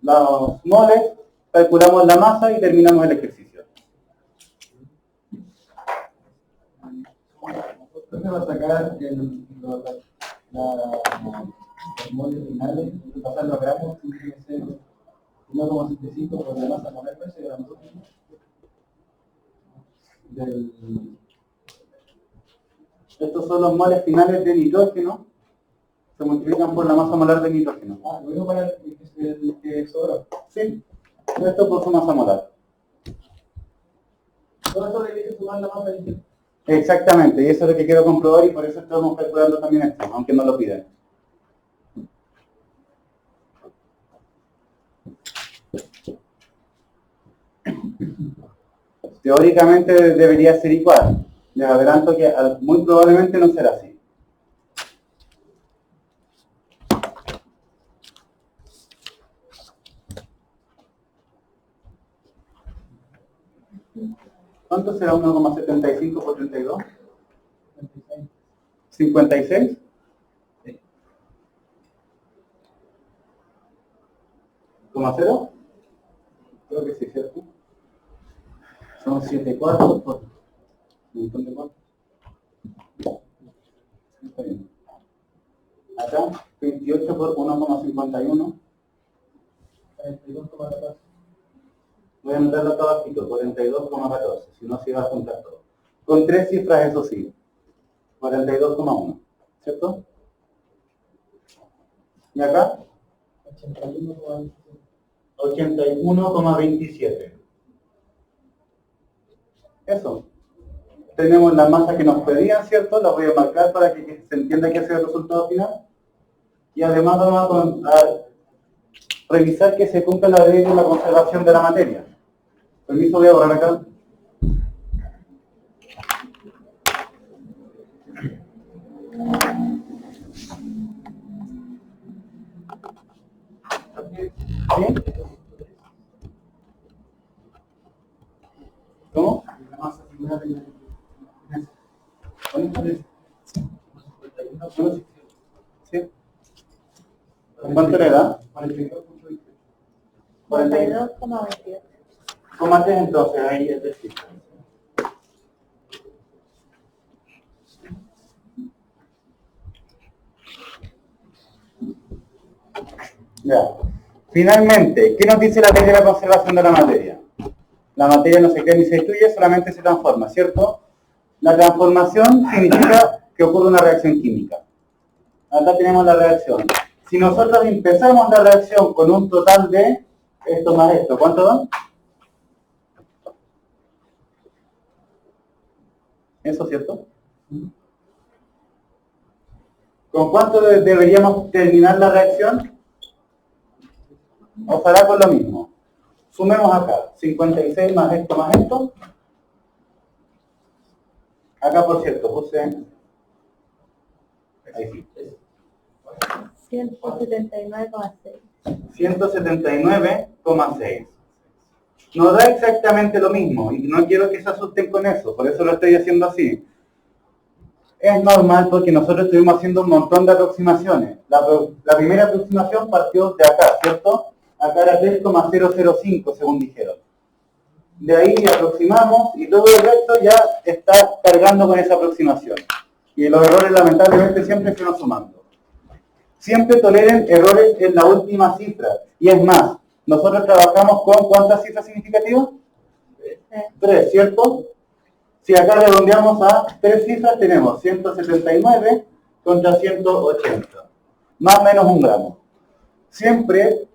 los moles, calculamos la masa y terminamos el ejercicio. ¿Dónde va a sacar los moles finales? Pasarlo a gramos, tiene que ser 1,75 por la masa molar, ese gramo. Estos son los moles finales de nitrógeno. Se multiplican por la masa molar de nitrógeno. Ah, lo digo para el que sobra. Sí, esto por su masa molar. Todo eso le dice sumar la masa inicial. Exactamente, y eso es lo que quiero comprobar y por eso estamos calculando también esto, aunque no lo pidan. Teóricamente debería ser igual. Les adelanto que muy probablemente no será así. ¿Cuánto será 1,75 por 32? 56. ¿Coma cero? Creo que sí, ¿cierto? Son 7 cuartos por un montón de cuartos. Está bien. Acá, 28 por 1,51. 42,14. Voy a anotarlo acá abajito, 42,14, si no se va a juntar todo. Con 3 cifras, eso sí. 42,1, ¿cierto? ¿Y acá? 81,27. 81,27. Eso. Tenemos la masa que nos pedían, ¿cierto? La voy a marcar para que se entienda que ese es el resultado final. Y además vamos a revisar que se cumpla la ley de la conservación de la materia. Permiso, voy a borrar acá. ¿Sí? ¿Cómo? La masa final de ¿Sí? ¿Cuánto le da? 42,28. 42,28. Tómate entonces, ahí es decir. Ya. Finalmente, ¿qué nos dice la ley de la conservación de la materia? La materia no se crea ni se destruye, solamente se transforma, ¿cierto? La transformación significa que ocurre una reacción química. Acá tenemos la reacción. Si nosotros empezamos la reacción con un total de esto más esto, ¿cuánto da? ¿Eso cierto? ¿Con cuánto deberíamos terminar la reacción? ¿O será con lo mismo? Sumemos acá, 56 más esto. Acá, por cierto, puse... Ahí sí. 179,6. 179,6. Nos da exactamente lo mismo y no quiero que se asusten con eso, por eso lo estoy haciendo así. Es normal porque nosotros estuvimos haciendo un montón de aproximaciones. La primera aproximación partió de acá, ¿cierto? Acá era 3,005 según dijeron. De ahí aproximamos y todo el resto ya está cargando con esa aproximación. Y los errores lamentablemente siempre se van sumando. Siempre toleren errores en la última cifra. Y es más, nosotros trabajamos con ¿cuántas cifras significativas? 3, ¿cierto? Si acá redondeamos a 3 cifras, tenemos 179 contra 180. Más o menos 1 gramo. Siempre,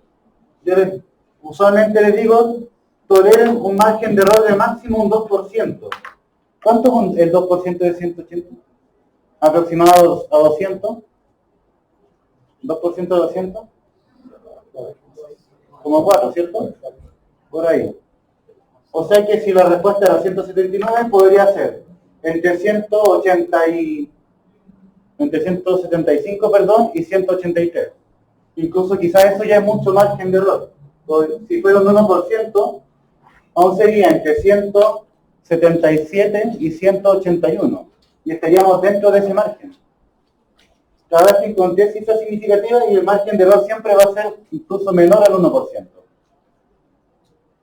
usualmente les digo, toleren un margen de error de máximo un 2%. ¿Cuánto es el 2% de 180? Aproximado a 200. 2% de 200. Como 4, ¿cierto? Por ahí. O sea que si la respuesta era 179, podría ser entre 175, y 183. Incluso quizás eso ya es mucho margen de error. Si fuera un 1%, aún sería entre 177 y 181. Y estaríamos dentro de ese margen. Cada vez que encontré cifras significativas y el margen de error siempre va a ser incluso menor al 1%.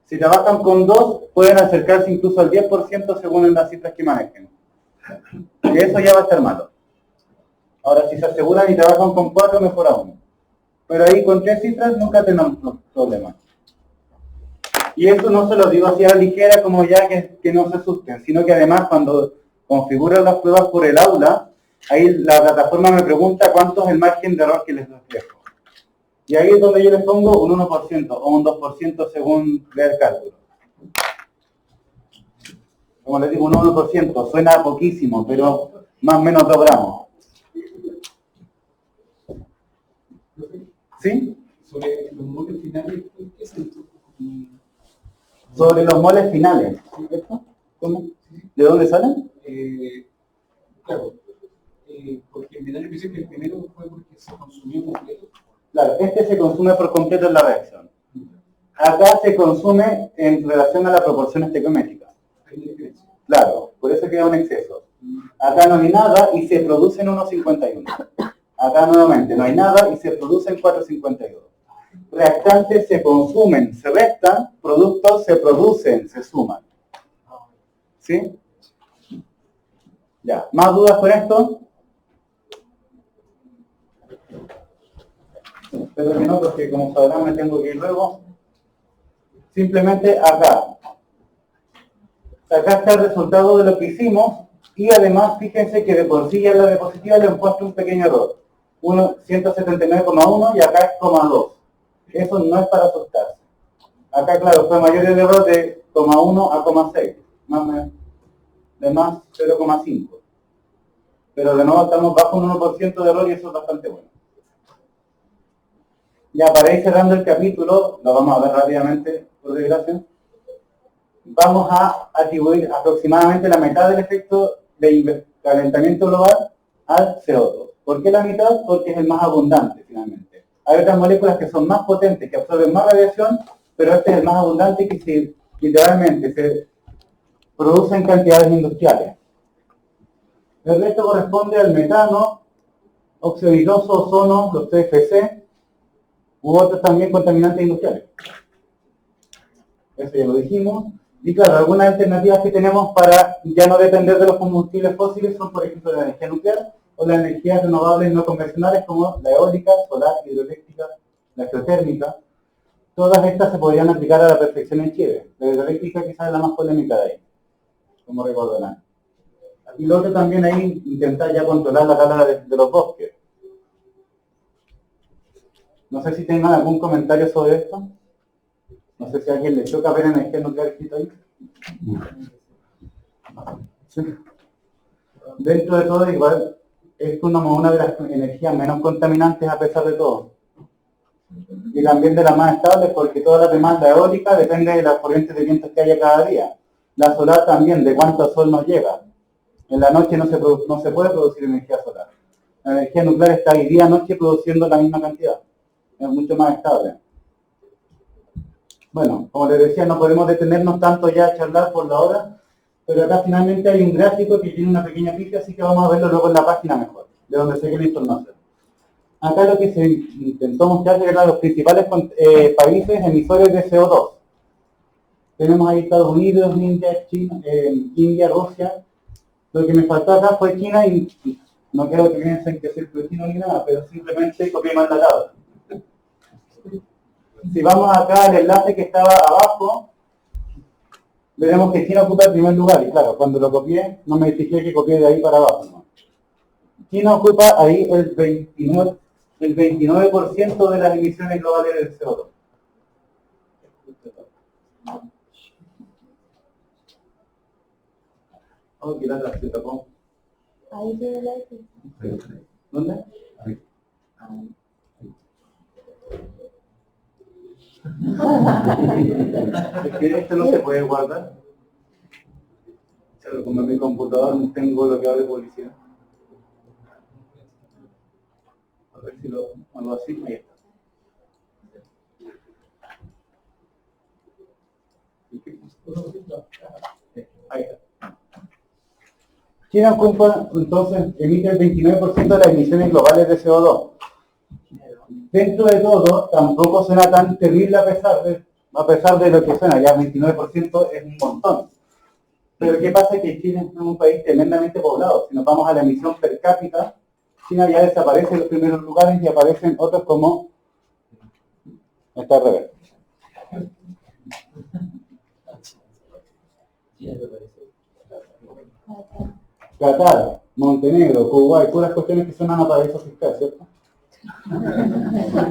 Si trabajan con 2, pueden acercarse incluso al 10% según las cifras que manejen. Y eso ya va a estar malo. Ahora, si se aseguran y trabajan con 4, mejor aún. Pero ahí con 3 cifras nunca tenemos problemas. Y eso no se lo digo así a la ligera como ya que no se asusten, sino que además cuando configuran las pruebas por el aula, ahí la plataforma me pregunta cuánto es el margen de error que les reflejo. Y ahí es donde yo les pongo un 1% o un 2% según vea el cálculo. Como les digo, un 1%, suena poquísimo, pero más o menos 2 gramos. ¿Sí? Sobre los moles finales, ¿qué es esto? Sobre los moles finales. ¿Cierto? ¿Cómo? ¿De dónde salen? Claro, porque me da la impresión que el primero fue porque se consumió completo. Claro, este se consume por completo en la reacción. Acá se consume en relación a la proporción estequiométrica. Hay una diferencia. Claro, por eso queda un exceso. Acá no hay nada y se produce en 1,51. Acá nuevamente no hay nada y se produce en 4,52. Reactantes se consumen, se restan, productos se producen, se suman. ¿Sí? Ya, ¿más dudas con esto? Espero que no, porque como sabrán me tengo que ir luego. Simplemente acá. Acá está el resultado de lo que hicimos y además fíjense que de por sí ya en la diapositiva le han puesto un pequeño error. 179,1 y acá es 0,2. Eso no es para asustarse. Acá, claro, fue mayor el error de 0,1 a 0,6. De más 0,5. Pero de nuevo estamos bajo un 1% de error y eso es bastante bueno. Ya para ir cerrando el capítulo, lo vamos a ver rápidamente, por desgracia. Vamos a atribuir aproximadamente la mitad del efecto de calentamiento global al CO2. ¿Por qué la mitad? Porque es el más abundante, finalmente. Hay otras moléculas que son más potentes, que absorben más radiación, pero este es el más abundante que literalmente se produce en cantidades industriales. El resto corresponde al metano, óxido nitroso, ozono, los TFC, u otros también contaminantes industriales. Eso ya lo dijimos. Y claro, algunas alternativas que tenemos para ya no depender de los combustibles fósiles son, por ejemplo, la energía nuclear o las energías renovables no convencionales como la eólica, solar, hidroeléctrica, la geotérmica. Todas estas se podrían aplicar a la perfección en Chile. La hidroeléctrica quizás es la más polémica de ahí, como recordarán. Y lo otro también ahí, intentar ya controlar la tala de los bosques. No sé si tengan algún comentario sobre esto. No sé si a alguien le choca ver energía nuclear escrito ahí. Sí. Dentro de todo, igual, es una de las energías menos contaminantes a pesar de todo. Y también de las más estables, porque toda la demanda eólica depende de las corrientes de vientos que haya cada día. La solar también, de cuánto sol nos llega. En la noche no se puede producir energía solar. La energía nuclear está ahí día y noche produciendo la misma cantidad. Es mucho más estable. Bueno, como les decía, no podemos detenernos tanto ya a charlar por la hora, pero acá finalmente hay un gráfico que tiene una pequeña pista, así que vamos a verlo luego en la página mejor, de donde saqué la información. Acá lo que se intentó mostrar eran los principales países emisores de CO2. Tenemos ahí Estados Unidos, India, China, India, Rusia. Lo que me faltó acá fue China y no quiero que piensen que soy chino ni nada, pero simplemente copié mal la tabla. Si vamos acá al enlace que estaba abajo, veremos que China ocupa el primer lugar. Y claro, cuando lo copié, no me fijé que copié de ahí para abajo, ¿no? China ocupa ahí el 29% de las emisiones globales del CO2. Oh, qué lata, se tapó. Ahí tiene la X. ¿Dónde? Ahí. Es que esto no se puede guardar. Claro, como en mi computador no tengo lo que habla de publicidad. A ver si lo hago así. Ahí está. Ahí está. China ocupa, entonces, emite el 29% de las emisiones globales de CO2. Dentro de todo, tampoco suena tan terrible a pesar de lo que suena, ya 29% es un montón. Pero ¿qué pasa? Que China es un país tremendamente poblado. Si nos vamos a la emisión per cápita, China ya desaparece en los primeros lugares y aparecen otros como... Está al revés. Qatar, Montenegro, Kuwait, puras cuestiones que suenan a paraíso fiscal, ¿cierto?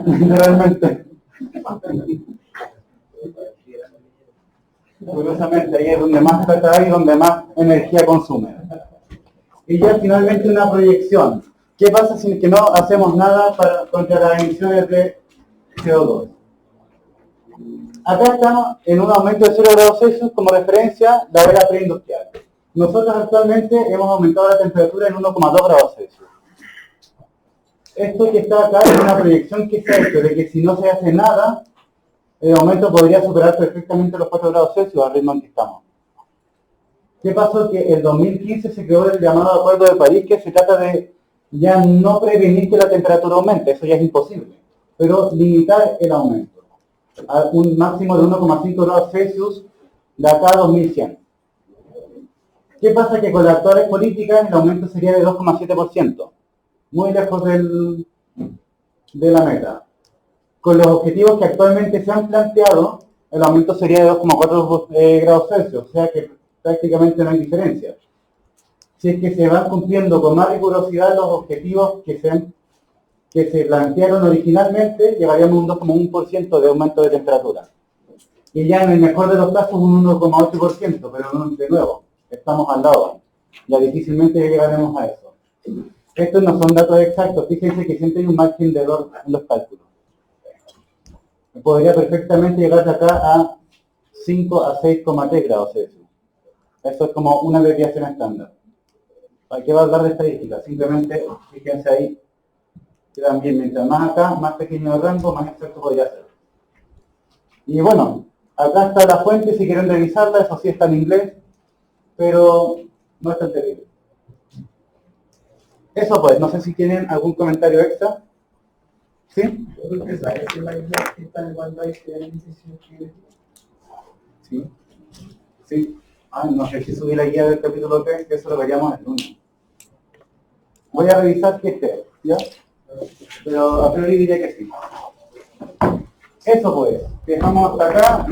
Realmente. Curiosamente, ahí es donde más plata hay y donde más energía consume. Y ya finalmente una proyección. ¿Qué pasa si que no hacemos nada contra las emisiones de CO2? Acá estamos en un aumento de 0 grados Celsius como referencia la era preindustrial. Nosotros actualmente hemos aumentado la temperatura en 1,2 grados Celsius. Esto que está acá es una proyección que se ha hecho de que si no se hace nada, el aumento podría superar perfectamente los 4 grados Celsius al ritmo en que estamos. ¿Qué pasó? Que el 2015 se creó el llamado Acuerdo de París, que se trata de ya no prevenir que la temperatura aumente, eso ya es imposible, pero limitar el aumento a un máximo de 1,5 grados Celsius de acá a 2100. ¿Qué pasa? Que con las actuales políticas el aumento sería de 2,7%, muy lejos de la meta. Con los objetivos que actualmente se han planteado, el aumento sería de 2,4 grados Celsius, o sea que prácticamente no hay diferencia. Si es que se van cumpliendo con más rigurosidad los objetivos que se plantearon originalmente, llegaríamos a un 2,1% de aumento de temperatura. Y ya en el mejor de los casos un 1,8%, pero no, de nuevo, estamos al lado. Ya difícilmente llegaremos a eso. Estos no son datos exactos, fíjense que siempre hay un margen de error en los cálculos. Podría perfectamente llegar de acá a 5 a 6,3 grados Celsius. Eso es como una desviación estándar. ¿Para qué va a hablar de estadística? Simplemente, fíjense ahí, que también mientras más acá, más pequeño el rango, más exacto podría ser. Y bueno, acá está la fuente, si quieren revisarla, eso sí está en inglés, pero no es tan terrible. Eso pues, no sé si tienen algún comentario extra. ¿Sí? Yo creo que sabes que la isla está cuando hay que Sí. Sí. Ah, no sé si subí la guía del capítulo 3, que eso lo veríamos el lunes. Voy a revisar que esté, ¿ya? Pero a priori diría que sí. Eso pues, dejamos hasta acá.